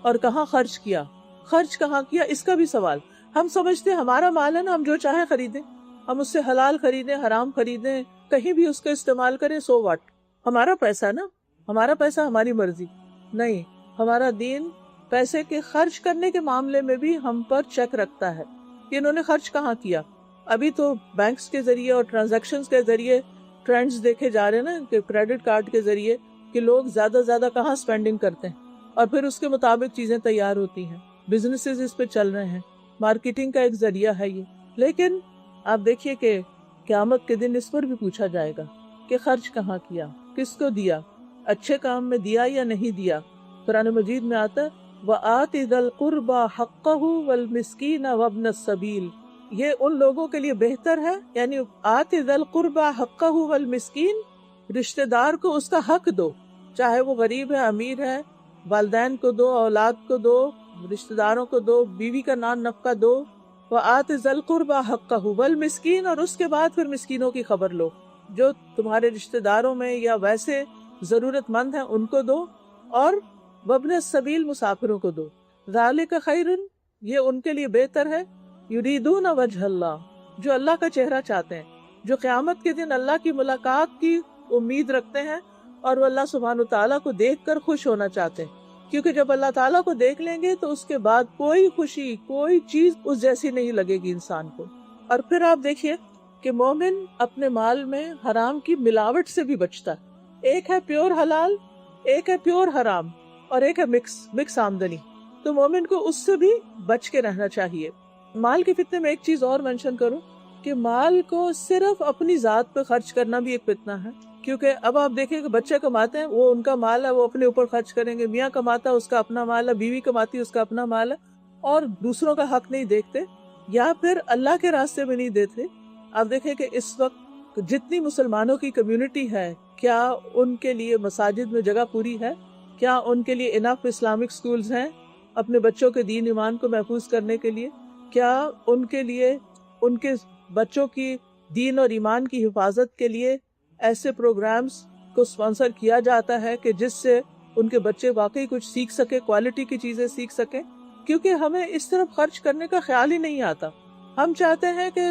اور کہاں خرچ کیا، خرچ کہاں کیا، اس کا بھی سوال. ہم سمجھتے ہیں ہمارا مال ہے نا، ہم جو چاہیں خریدیں، ہم اس سے حلال خریدیں، حرام خریدیں، کہیں بھی اس کا استعمال کریں، سو واٹ، ہمارا پیسہ نا، ہمارا پیسہ ہماری مرضی. نہیں، ہمارا دین پیسے کے خرچ کرنے کے معاملے میں بھی ہم پر چیک رکھتا ہے کہ انہوں نے خرچ کہاں کیا. ابھی تو بینکس کے ذریعے اور ٹرانزیکشنز کے ذریعے ٹرینڈز دیکھے جا رہے ہیں نا کہ کریڈٹ کارڈ کے ذریعے کہ لوگ زیادہ زیادہ کہاں سپینڈنگ کرتے ہیں اور پھر اس کے مطابق چیزیں تیار ہوتی ہیں. بزنسز اس پہ چل رہے ہیں، مارکیٹنگ کا ایک ذریعہ ہے یہ. لیکن آپ دیکھیے کہ قیامت کے دن اس پر بھی پوچھا جائے گا کہ خرچ کہاں کیا، کس کو دیا، اچھے کام میں دیا یا نہیں دیا. قرآن مجید میں آتا ہے وَآتِ ذَا الْقُرْبَى حَقَّهُ وَالْمِسْكِينَ وَابْنَ السَّبِيلِ. یہ ان لوگوں کے لیے بہتر ہے، یعنی آتِ ذَا الْقُرْبَى حَقَّهُ وَالْمِسْكِينَ، رشتہ دار کو اس کا حق دو، چاہے وہ غریب ہے، امیر ہے، والدین کو دو، اولاد کو دو، رشتہ داروں کو دو، بیوی کا نان نفقہ دو. وَآتِ ذَا الْقُرْبَى حَقَّهُ وَالْمِسْكِينَ، اور اس کے بعد پھر مسکینوں کی خبر لو، جو تمہارے رشتہ داروں میں یا ویسے ضرورت مند ہیں ان کو دو، اور وابن السبیل مسافروں کو دو. ذالک خیر، یہ ان کے لیے بہتر ہے. یریدون وجہ اللہ، جو اللہ کا چہرہ چاہتے ہیں، جو قیامت کے دن اللہ کی ملاقات کی امید رکھتے ہیں اور وہ اللہ سبحانہ تعالیٰ کو دیکھ کر خوش ہونا چاہتے ہیں. کیونکہ جب اللہ تعالیٰ کو دیکھ لیں گے تو اس کے بعد کوئی خوشی، کوئی چیز اس جیسی نہیں لگے گی انسان کو. اور پھر آپ دیکھیے کہ مومن اپنے مال میں حرام کی ملاوٹ سے بھی بچتا ہے. ایک ہے پیور حلال، ایک ہے پیور حرام، اور ایک ہے مکس آمدنی. تو مومن کو اس سے بھی بچ کے رہنا چاہیے. مال کے فتنے میں ایک چیز اور منشن کروں کہ مال کو صرف اپنی ذات پہ خرچ کرنا بھی ایک فتنہ ہے. کیونکہ اب آپ دیکھیں کہ بچے کماتے ہیں، وہ ان کا مال ہے، وہ اپنے اوپر خرچ کریں گے، میاں کماتا ہے، اس کا اپنا مال ہے، بیوی کماتی ہے، اس کا اپنا مال ہے، اور دوسروں کا حق نہیں دیکھتے یا پھر اللہ کے راستے میں نہیں دیتے۔ آپ دیکھیں کہ اس وقت جتنی مسلمانوں کی کمیونٹی ہے، کیا ان کے لیے مساجد میں جگہ پوری ہے؟ کیا ان کے لیے انف اسلامک سکولز ہیں اپنے بچوں کے دین ایمان کو محفوظ کرنے کے لیے؟ کیا ان کے لیے ان کے بچوں کی دین اور ایمان کی حفاظت کے لیے ایسے پروگرامز کو اسپانسر کیا جاتا ہے کہ جس سے ان کے بچے واقعی کچھ سیکھ سکے، کوالٹی کی چیزیں سیکھ سکیں؟ کیونکہ ہمیں اس طرف خرچ کرنے کا خیال ہی نہیں آتا۔ ہم چاہتے ہیں کہ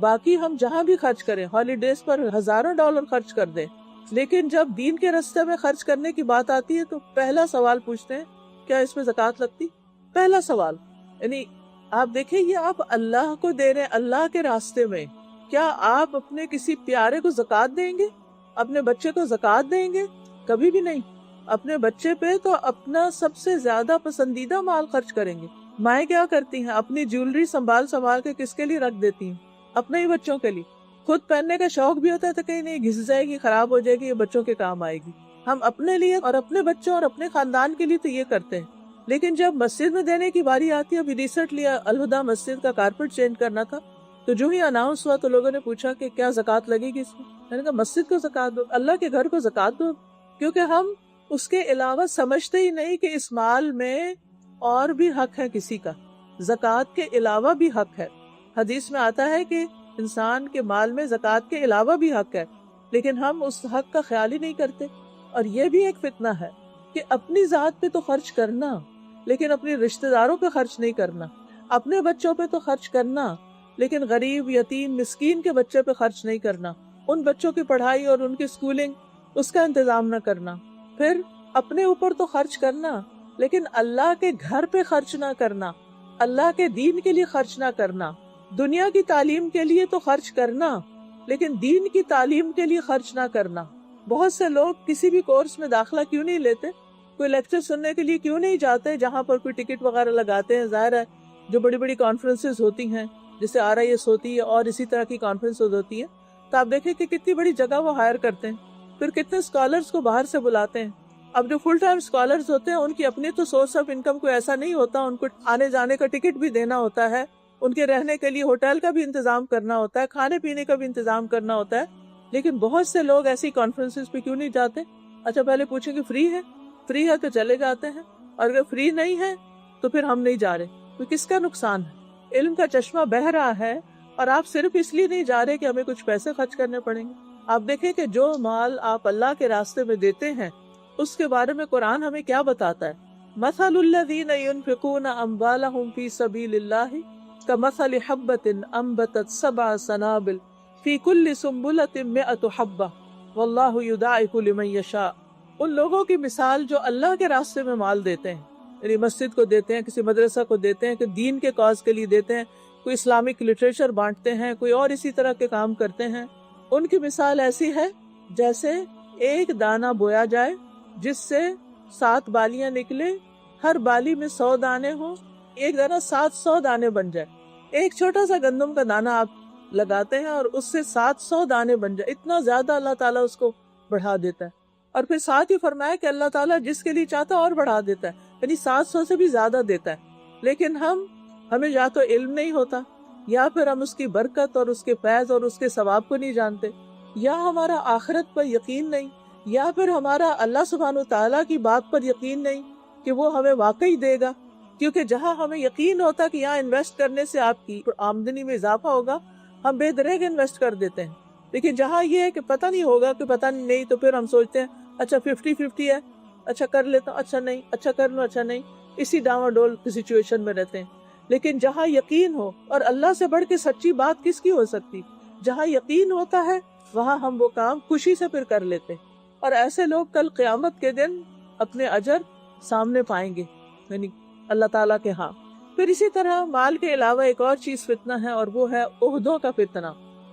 باقی ہم جہاں بھی خرچ کریں، ہالیڈیز پر ہزاروں ڈالر خرچ کر دیں، لیکن جب دین کے راستے میں خرچ کرنے کی بات آتی ہے تو پہلا سوال پوچھتے ہیں کیا اس میں زکوٰۃ لگتی؟ پہلا سوال۔ یعنی آپ دیکھیں یہ آپ اللہ کو دے رہے ہیں، اللہ کے راستے میں، کیا آپ اپنے کسی پیارے کو زکوٰۃ دیں گے؟ اپنے بچے کو زکوٰۃ دیں گے؟ کبھی بھی نہیں۔ اپنے بچے پہ تو اپنا سب سے زیادہ پسندیدہ مال خرچ کریں گے۔ مائیں کیا کرتی ہیں؟ اپنی جیولری سنبھال سنبھال کے کس کے لیے رکھ دیتی ہیں؟ اپنے ہی بچوں کے لیے۔ خود پہننے کا شوق بھی ہوتا ہے تو کہیں نہیں گھس جائے گی، خراب ہو جائے گی، یہ بچوں کے کام آئے گی۔ ہم اپنے لیے اور اپنے بچوں اور اپنے خاندان کے لیے تو یہ کرتے ہیں، لیکن جب مسجد میں دینے کی باری آتی ہے، ابھی ریسنٹلی الہدا مسجد کا کارپیٹ چینج کرنا تھا، تو جو ہی اناؤنس ہوا تو لوگوں نے پوچھا کہ کیا زکوٰۃ لگے گی اس میں؟ میں نے کہا مسجد کو زکوٰۃ دو، اللہ کے گھر کو زکوٰۃ دو، کیونکہ ہم اس کے علاوہ سمجھتے ہی نہیں کہ اس مال میں اور بھی حق ہے کسی کا، زکوٰۃ کے علاوہ بھی حق ہے۔ حدیث میں آتا ہے کہ انسان کے مال میں زکوٰۃ کے علاوہ بھی حق ہے، لیکن ہم اس حق کا خیال ہی نہیں کرتے۔ اور یہ بھی ایک فتنہ ہے کہ اپنی ذات پہ تو خرچ کرنا، لیکن اپنے رشتہ داروں پہ خرچ نہیں کرنا، اپنے بچوں پہ تو خرچ کرنا، لیکن غریب، یتیم، مسکین کے بچے پہ خرچ نہیں کرنا، ان بچوں کی پڑھائی اور ان کی سکولنگ اس کا انتظام نہ کرنا۔ پھر اپنے اوپر تو خرچ کرنا، لیکن اللہ کے گھر پہ خرچ نہ کرنا، اللہ کے دین کے لیے خرچ نہ کرنا۔ دنیا کی تعلیم کے لیے تو خرچ کرنا، لیکن دین کی تعلیم کے لیے خرچ نہ کرنا۔ بہت سے لوگ کسی بھی کورس میں داخلہ کیوں نہیں لیتے، کوئی لیکچر سننے کے لیے کیوں نہیں جاتے جہاں پر کوئی ٹکٹ وغیرہ لگاتے ہیں؟ ظاہر ہے جو بڑی بڑی کانفرنسز ہوتی ہیں، جیسے RIS ہوتی ہے اور اسی طرح کی کانفرنسز ہوتی ہیں، تو آپ دیکھیں کہ کتنی بڑی جگہ وہ ہائر کرتے ہیں، پھر کتنے اسکالرس کو باہر سے بلاتے ہیں۔ اب جو فل ٹائم اسکالرس ہوتے ہیں ان کی اپنی تو سورس آف انکم کوئی ایسا نہیں ہوتا، ان کو آنے جانے کا ٹکٹ بھی دینا ہوتا ہے، ان کے رہنے کے لیے ہوٹل کا بھی انتظام کرنا ہوتا ہے، کھانے پینے کا بھی انتظام کرنا ہوتا ہے، لیکن بہت سے لوگ ایسی کانفرنسز پہ کیوں نہیں جاتے؟ اچھا پہلے پوچھیں کہ فری ہے تو چلے جاتے ہیں، اور اگر فری نہیں ہے تو پھر ہم نہیں جا رہے، تو کس کا نقصان ہے؟ علم کا چشمہ بہہ رہا ہے اور آپ صرف اس لیے نہیں جا رہے کہ ہمیں کچھ پیسے خرچ کرنے پڑیں گے۔ آپ دیکھیں کہ جو مال آپ اللہ کے راستے میں دیتے ہیں اس کے بارے میں قرآن ہمیں کیا بتاتا ہے؟ مثل الذین ينفقون اموالهم فی سبیل اللہ کمثل حبۃ انبتت 7 سنابل فی کل سنبلۃ 100 حبۃ واللہ یضاعف لمن یشاء۔ ان لوگوں کی مثال جو اللہ کے راستے میں مال دیتے ہیں، یعنی مسجد کو دیتے ہیں، کسی مدرسہ کو دیتے ہیں، کہ دین کے کاز کے لیے دیتے ہیں، کوئی اسلامک لٹریچر بانٹتے ہیں، کوئی اور اسی طرح کے کام کرتے ہیں، ان کی مثال ایسی ہے جیسے ایک دانہ بویا جائے جس سے 7 بالیاں نکلے، ہر بالی میں 100 دانے ہوں، ایک دانہ 700 دانے بن جائے۔ ایک چھوٹا سا گندم کا دانہ آپ لگاتے ہیں اور اس سے 700 دانے بن جائے، اتنا زیادہ اللہ تعالیٰ اس کو بڑھا دیتا ہے۔ اور پھر ساتھ ہی فرمایا کہ اللہ تعالیٰ جس کے لیے چاہتا اور بڑھا دیتا ہے، یعنی 700 سے بھی زیادہ دیتا ہے۔ لیکن ہمیں یا تو علم نہیں ہوتا، یا پھر ہم اس کی برکت اور اس کے فیض اور اس کے ثواب کو نہیں جانتے، یا ہمارا آخرت پر یقین نہیں، یا پھر ہمارا اللہ سبحانہ وتعالیٰ کی بات پر یقین نہیں کہ وہ ہمیں واقعی دے گا۔ کیونکہ جہاں ہمیں یقین ہوتا کہ یہاں انویسٹ کرنے سے آپ کی آمدنی میں اضافہ ہوگا، ہم بے دریغ انویسٹ کر دیتے ہیں۔ لیکن جہاں یہ ہے کہ پتہ نہیں ہوگا، کہ پتہ نہیں، تو پھر ہم سوچتے ہیں اچھا 50-50 ہے، اچھا کر لیتا ہوں، اچھا نہیں، اچھا کر لوں، اچھا نہیں، اسی ڈاواں ڈول کی سچویشن میں رہتے ہیں۔ لیکن جہاں یقین ہو، اور اللہ سے بڑھ کے سچی بات کس کی ہو سکتی، جہاں یقین ہوتا ہے وہاں ہم وہ کام خوشی سے پھر کر لیتے ہیں، اور ایسے لوگ کل قیامت کے دن اپنے اجر سامنے پائیں گے، یعنی اللہ تعالیٰ کے ہاں۔ پھر اسی طرح مال کے علاوہ ایک اور چیز فتنہ ہے، اور وہ ہے عہدوں کا فتنہ،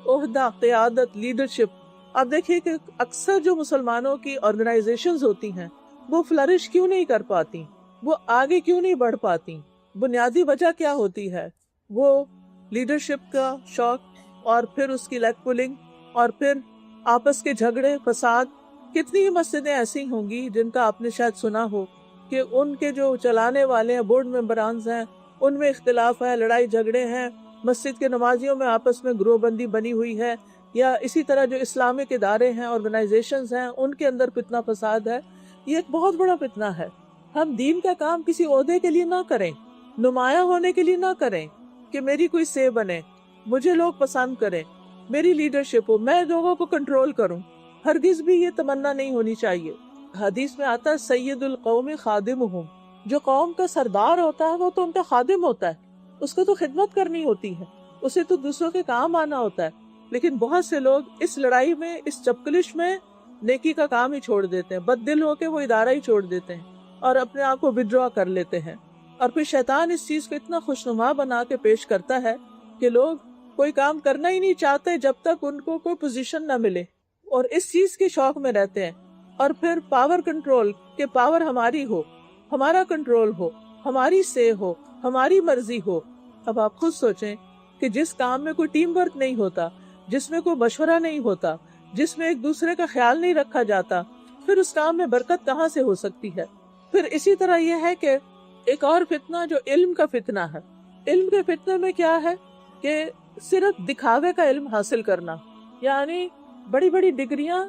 عہدہ، قیادت، لیڈرشپ۔ آپ دیکھیے کہ اکثر جو مسلمانوں کی آرگنائزیشنز ہوتی ہیں وہ فلرش کیوں نہیں کر پاتی، وہ آگے کیوں نہیں بڑھ پاتی؟ بنیادی وجہ کیا ہوتی ہے؟ وہ لیڈرشپ کا شوق، اور پھر اس کی لیگ پولنگ، اور پھر آپس کے جھگڑے فساد. کتنی ہی مسجدیں ایسی ہوں گی جن کا آپ نے شاید سنا ہو کہ ان کے جو چلانے والے ہیں، بورڈ ممبرانز ہیں، ان میں اختلاف ہے، لڑائی جھگڑے ہیں. مسجد کے نمازیوں میں آپس میں گروہ بندی بنی ہوئی ہے، یا اسی طرح جو اسلامک ادارے ہیں، آرگنائزیشنز ہیں، ان کے اندر فتنہ فساد ہے. یہ ایک بہت بڑا فتنہ ہے. ہم دین کا کام کسی عہدے کے لیے نہ کریں، نمایاں ہونے کے لیے نہ کریں کہ میری کوئی سے بنے، مجھے لوگ پسند کریں، میری لیڈرشپ ہو، میں لوگوں کو کنٹرول کروں. ہرگز بھی یہ تمنا نہیں ہونی چاہیے. حدیث میں آتا ہے سید القوم خادمہم، جو قوم کا سردار ہوتا ہے وہ تو ان کا خادم ہوتا ہے، اس کو تو خدمت کرنی ہوتی ہے، اسے تو دوسروں کے کام آنا ہوتا ہے. لیکن بہت سے لوگ اس لڑائی میں، اس چپکلش میں نیکی کا کام ہی چھوڑ دیتے ہیں، بد دل ہو کے وہ ادارہ ہی چھوڑ دیتے ہیں اور اپنے آپ کو وڈرا کر لیتے ہیں. اور پھر شیطان اس چیز کو اتنا خوشنما بنا کے پیش کرتا ہے کہ لوگ کوئی کام کرنا ہی نہیں چاہتے جب تک ان کو کوئی پوزیشن نہ ملے، اور اس چیز کے شوق میں رہتے ہیں. اور پھر پاور کنٹرول، کہ پاور ہماری ہو، ہمارا کنٹرول ہو، ہماری سے ہو، ہماری مرضی ہو. اب آپ خود سوچیں کہ جس کام میں کوئی ٹیم ورک نہیں ہوتا، جس میں کوئی مشورہ نہیں ہوتا، جس میں ایک دوسرے کا خیال نہیں رکھا جاتا، پھر اس کام میں برکت کہاں سے ہو سکتی ہے؟ پھر اسی طرح یہ ہے کہ ایک اور فتنہ جو علم کا فتنہ ہے. علم کے فتنے میں کیا ہے کہ صرف دکھاوے کا علم حاصل کرنا، یعنی بڑی بڑی ڈگریاں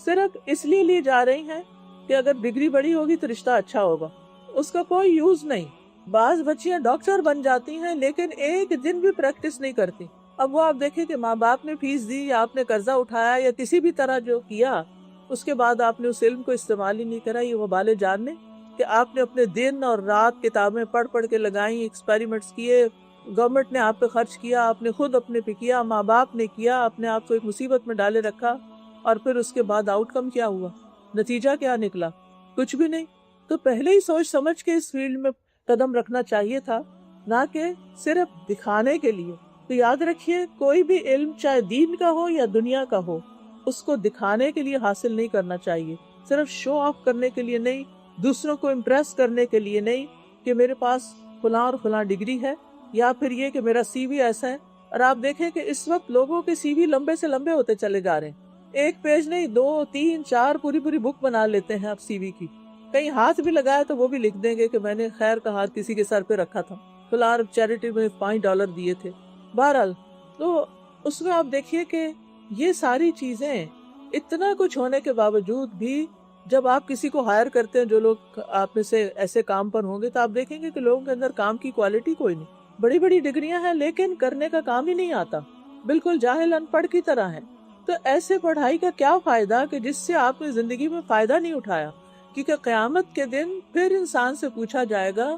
صرف اس لیے لی جا رہی ہیں کہ اگر ڈگری بڑی ہوگی تو رشتہ اچھا ہوگا، اس کا کوئی یوز نہیں. بعض بچیاں ڈاکٹر بن جاتی ہیں لیکن ایک دن بھی پریکٹس نہیں کرتی. اب وہ آپ دیکھیں کہ ماں باپ نے فیس دی، یا آپ نے قرضہ اٹھایا، یا کسی بھی طرح جو کیا، اس کے بعد آپ نے اس علم کو استعمال ہی نہیں کرا. یہ وبال جان نے کہ آپ نے اپنے دن اور رات کتابیں پڑھ پڑھ کے لگائیں، ایکسپیریمنٹس کیے، گورنمنٹ نے آپ پہ خرچ کیا، آپ نے خود اپنے پہ کیا، ماں باپ نے کیا، اپنے آپ کو ایک مصیبت میں ڈالے رکھا، اور پھر اس کے بعد آؤٹ کم کیا ہوا؟ نتیجہ کیا نکلا؟ کچھ بھی نہیں. تو پہلے ہی سوچ سمجھ کے اس فیلڈ میں قدم رکھنا چاہیے تھا، نہ کہ صرف دکھانے کے لیے. تو یاد رکھیے، کوئی بھی علم چاہے دین کا ہو یا دنیا کا ہو، اس کو دکھانے کے لیے حاصل نہیں کرنا چاہیے، صرف شو آف کرنے کے لیے نہیں، دوسروں کو امپریس کرنے کے لیے نہیں کہ میرے پاس فلاں اور فلاں ڈگری ہے، یا پھر یہ کہ میرا سی وی ایسا ہے. اور آپ دیکھیں کہ اس وقت لوگوں کے سی وی لمبے سے لمبے ہوتے چلے جا رہے ہیں. ایک پیج نہیں، 2 3 4 پوری بک بنا لیتے ہیں آپ سی وی کی. کہیں ہاتھ بھی لگایا تو وہ بھی لکھ دیں گے کہ میں نے خیر کا ہاتھ کسی کے سر پہ رکھا تھا، فلاں چیریٹی میں $5 دیے تھے. بہرحال تو اس میں آپ دیکھیے کہ یہ ساری چیزیں، اتنا کچھ ہونے کے باوجود بھی جب آپ کسی کو ہائر کرتے ہیں، جو لوگ آپ میں سے ایسے کام پر ہوں گے، تو آپ دیکھیں گے کہ لوگوں کے اندر کام کی کوالٹی کوئی نہیں. بڑی بڑی ڈگریاں ہیں لیکن کرنے کا کام ہی نہیں آتا، بالکل جاہل ان پڑھ کی طرح ہے. تو ایسے پڑھائی کا کیا فائدہ کہ جس سے آپ نے زندگی میں فائدہ نہیں اٹھایا؟ کیونکہ قیامت کے دن پھر انسان سے پوچھا جائے گا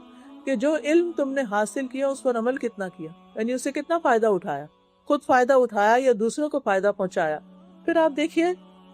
کہ جو علم تم نے حاصل کیا اس پر عمل کتنا کیا، یعنی اسے کتنا فائدہ اٹھایا، خود فائدہ اٹھایا یا دوسروں کو فائدہ پہنچایا. پھر آپ دیکھیے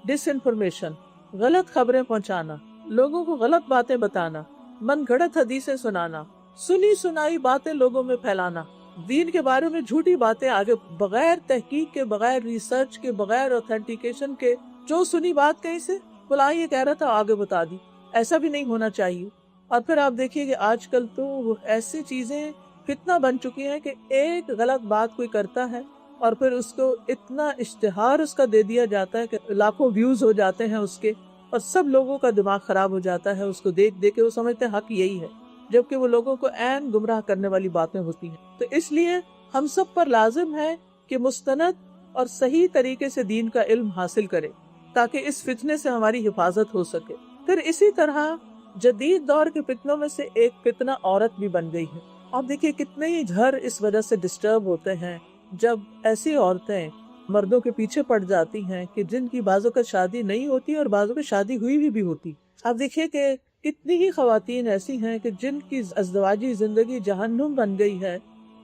ڈس انفارمیشن، غلط خبریں پہنچانا، لوگوں کو غلط باتیں بتانا، من گھڑت حدیثیں سنانا، سنی سنائی باتیں لوگوں میں پھیلانا، دین کے بارے میں جھوٹی باتیں آگے، بغیر تحقیق کے، بغیر ریسرچ کے، بغیر اوتھینٹیکیشن کے، جو سنی بات کہیں سے فلاں یہ کہہ رہا تھا آگے بتا دی. ایسا بھی نہیں ہونا چاہیے. اور پھر آپ دیکھیے کہ آج کل تو ایسی چیزیں فتنہ بن چکی ہیں کہ ایک غلط بات کوئی کرتا ہے اور پھر اس کو اتنا اشتہار اس کا دے دیا جاتا ہے کہ لاکھوں ویوز ہو جاتے ہیں اس کے، اور سب لوگوں کا دماغ خراب ہو جاتا ہے اس کو دیکھ دیکھ کے. وہ سمجھتے ہیں حق یہی ہے، جبکہ وہ لوگوں کو عین گمراہ کرنے والی باتیں ہوتی ہیں. تو اس لیے ہم سب پر لازم ہے کہ مستند اور صحیح طریقے سے دین کا علم حاصل کرے تاکہ اس فتنے سے ہماری حفاظت ہو سکے. پھر اسی طرح جدید دور کے فتنوں میں سے ایک فتنہ عورت بھی بن گئی ہے. آپ دیکھیے کتنے ہی گھر اس وجہ سے ڈسٹرب ہوتے ہیں جب ایسی عورتیں مردوں کے پیچھے پڑ جاتی ہیں کہ جن کی بعضوں کا شادی نہیں ہوتی اور بعضوں کی شادی ہوئی بھی ہوتی. آپ دیکھیے کہ کتنی ہی خواتین ایسی ہیں کہ جن کی ازدواجی زندگی جہنم بن گئی ہے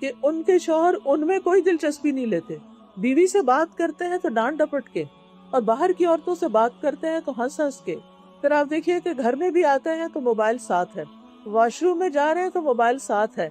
کہ ان کے شوہر ان میں کوئی دلچسپی نہیں لیتے. بیوی سے بات کرتے ہیں تو ڈانٹ ڈپٹ کے، اور باہر کی عورتوں سے بات کرتے ہیں تو ہنس ہنس کے. پھر آپ دیکھیے کہ گھر میں بھی آتے ہیں تو موبائل ساتھ ہے، واش روم میں جا رہے ہیں تو موبائل ساتھ ہے،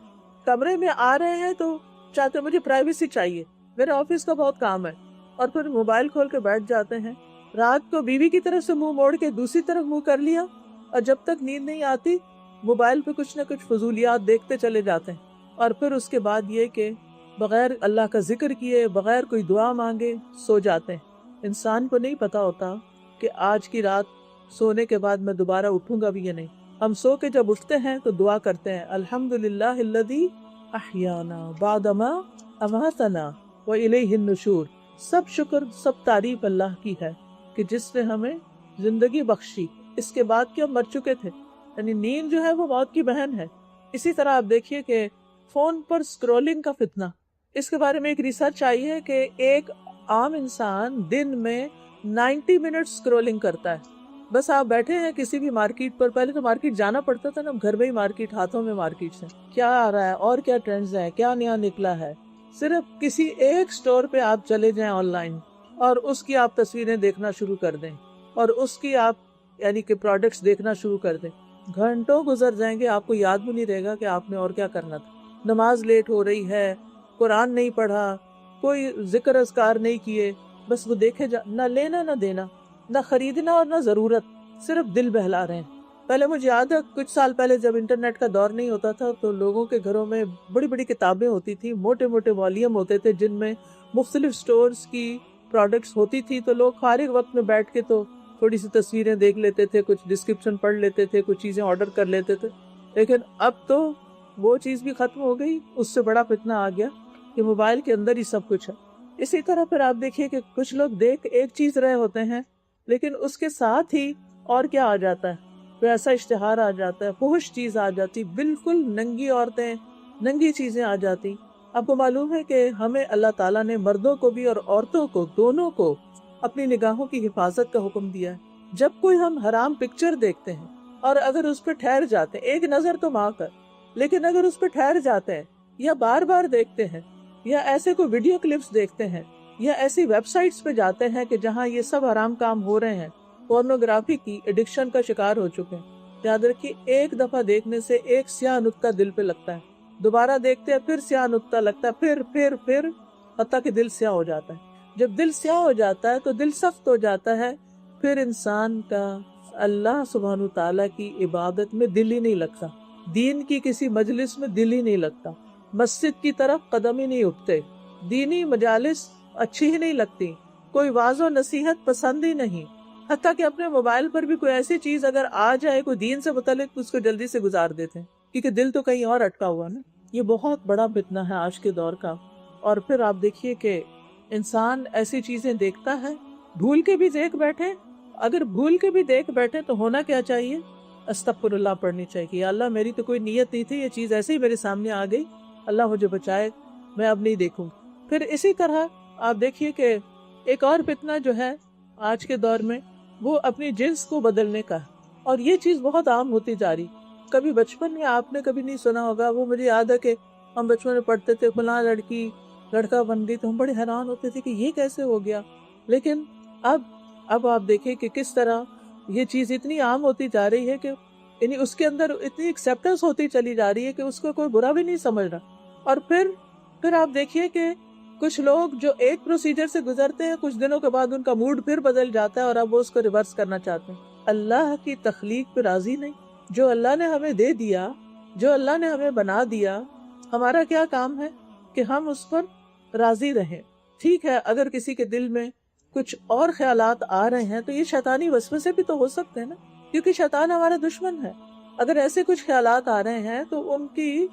کمرے میں آ رہے ہیں تو چاہتے مجھے پرائیویسی چاہیے، میرے آفس کا بہت کام ہے، اور پھر موبائل کھول کے بیٹھ جاتے ہیں. رات کو بیوی کی طرف سے منہ موڑ کے دوسری طرف منہ کر لیا، اور جب تک نیند نہیں آتی موبائل پہ کچھ نہ کچھ فضولیات دیکھتے چلے جاتے ہیں. اور پھر اس کے بعد یہ کہ بغیر اللہ کا ذکر کیے، بغیر کوئی دعا مانگے سو جاتے ہیں. انسان کو نہیں پتا ہوتا کہ آج کی رات سونے کے بعد میں دوبارہ اٹھوں گا بھی یا نہیں. ہم سو کے جب اٹھتے ہیں تو دعا کرتے ہیں الحمدللہ الذی احیانا بعد ما اماتنا والیہ النشور. سب شکر سب تعریف اللہ کی ہے کہ جس نے ہمیں زندگی بخشی، اس کے بعد کہ ہم مر چکے تھے. یعنی نیند جو ہے وہ موت کی بہن ہے. اسی طرح آپ دیکھیے کہ فون پر سکرولنگ کا فتنہ، اس کے بارے میں ایک ریسرچ آئی ہے کہ ایک عام انسان دن میں 90 منٹ سکرولنگ کرتا ہے. بس آپ بیٹھے ہیں کسی بھی مارکیٹ پر، پہلے تو مارکیٹ جانا پڑتا تھا نا، گھر میں ہی مارکیٹ، ہاتھوں میں مارکیٹ سے کیا آ رہا ہے اور کیا ٹرینڈز ہیں، کیا نیا نکلا ہے. صرف کسی ایک سٹور پہ آپ چلے جائیں آن لائن اور اس کی آپ تصویریں دیکھنا شروع کر دیں اور اس کی آپ یعنی کہ پروڈکٹس دیکھنا شروع کر دیں، گھنٹوں گزر جائیں گے، آپ کو یاد بھی نہیں رہے گا کہ آپ نے اور کیا کرنا تھا. نماز لیٹ ہو رہی ہے، قرآن نہیں پڑھا، کوئی ذکر اذکار نہیں کیے، بس وہ دیکھے نہ لینا نہ دینا، نہ خریدنا اور نہ ضرورت، صرف دل بہلا رہے ہیں. پہلے مجھے یاد ہے کچھ سال پہلے جب انٹرنیٹ کا دور نہیں ہوتا تھا تو لوگوں کے گھروں میں بڑی بڑی کتابیں ہوتی تھی، موٹے موٹے والیوم ہوتے تھے جن میں مختلف سٹورز کی پروڈکٹس ہوتی تھی. تو لوگ فارغ وقت میں بیٹھ کے تو تھوڑی سی تصویریں دیکھ لیتے تھے، کچھ ڈسکرپشن پڑھ لیتے تھے، کچھ چیزیں آرڈر کر لیتے تھے. لیکن اب تو وہ چیز بھی ختم ہو گئی، اس سے بڑا فتنہ آ گیا کہ موبائل کے اندر ہی سب کچھ ہے. اسی طرح پھر آپ دیکھیے کہ کچھ لوگ دیکھ ایک چیز رہے ہوتے ہیں لیکن اس کے ساتھ ہی اور کیا آ جاتا ہے، کوئی ایسا اشتہار آ جاتا ہے، فحش چیز آ جاتی، بالکل ننگی عورتیں، ننگی چیزیں آ جاتی. آپ کو معلوم ہے کہ ہمیں اللہ تعالیٰ نے مردوں کو بھی اور عورتوں کو دونوں کو اپنی نگاہوں کی حفاظت کا حکم دیا ہے. جب کوئی ہم حرام پکچر دیکھتے ہیں اور اگر اس پہ ٹھہر جاتے ہیں، ایک نظر تو معاف کر، لیکن اگر اس پہ ٹھہر جاتے ہیں یا بار بار دیکھتے ہیں یا ایسے کوئی ویڈیو کلپس دیکھتے ہیں یا ایسی ویب سائٹس پہ جاتے ہیں کہ جہاں یہ سب حرام کام ہو رہے ہیں، پورنوگرافی کی ایڈکشن کا شکار ہو چکے ہیں، یاد رکھیے ایک دفعہ دیکھنے سے ایک سیاہ نقطہ دل پہ لگتا ہے، دوبارہ دیکھتے ہیں پھر سیاہ نقطہ لگتا ہے، پھر حتیٰ کہ دل سیاہ ہو جاتا ہے. جب دل سیاہ ہو جاتا ہے تو دل سخت ہو جاتا ہے، پھر انسان کا اللہ سبحانہ تعالیٰ کی عبادت میں دل ہی نہیں لگتا، دین کی کسی مجلس میں دل ہی نہیں لگتا، مسجد کی طرف قدم ہی نہیں اٹھتے، دینی مجالس اچھی ہی نہیں لگتی، کوئی واعظ و نصیحت پسند ہی نہیں. حتیٰ کہ اپنے موبائل پر بھی کوئی ایسی چیز اگر آ جائے کوئی دین سے متعلق تو اس کو جلدی سے گزار دیتے ہیں کیونکہ دل تو کہیں اور اٹکا ہوا نا. یہ بہت بڑا فتنہ ہے آج کے دور کا. اور پھر آپ دیکھیے کہ انسان ایسی چیزیں دیکھتا ہے، بھول کے بھی دیکھ بیٹھے، اگر بھول کے بھی دیکھ بیٹھے تو ہونا کیا چاہیے؟ استغفر اللہ پڑھنی چاہیے کہ یا اللہ میری تو کوئی نیت نہیں تھی، یہ چیز ایسے ہی میرے سامنے آ گئی، اللہ مجھے بچائے، میں اب نہیں دیکھوں. پھر اسی طرح آپ دیکھیے کہ ایک اور فتنہ جو ہے آج کے دور میں وہ اپنی جنس کو بدلنے کا ہے، اور یہ چیز بہت عام ہوتی جا رہی. کبھی بچپن میں آپ نے کبھی نہیں سنا ہوگا، وہ مجھے یاد ہے کہ ہم بچپن میں پڑھتے تھے فلاں لڑکی لڑکا بن گئی تو ہم بڑے حیران ہوتے تھے کہ یہ کیسے ہو گیا. لیکن اب آپ دیکھیں کہ کس طرح یہ چیز اتنی عام ہوتی جا رہی ہے کہ یعنی اس کے اندر اتنی ایکسیپٹنس ہوتی چلی جا رہی ہے کہ اس کو کوئی برا بھی نہیں سمجھ رہا. اور پھر آپ دیکھیے کہ کچھ لوگ جو ایک پروسیجر سے گزرتے ہیں کچھ دنوں کے بعد ان کا موڈ پھر بدل جاتا ہے اور اب وہ اس کو ریورس کرنا چاہتے ہیں. اللہ کی تخلیق پہ راضی نہیں، جو اللہ نے ہمیں دے دیا، جو اللہ نے ہمیں بنا دیا، ہمارا کیا کام ہے کہ ہم اس پر راضی رہیں. ٹھیک ہے اگر کسی کے دل میں کچھ اور خیالات آ رہے ہیں تو یہ شیطانی وسوسے بھی تو ہو سکتے ہیں نا، کیونکہ شیطان ہمارا دشمن ہے. اگر ایسے کچھ خیالات آ رہے ہیں تو ان کی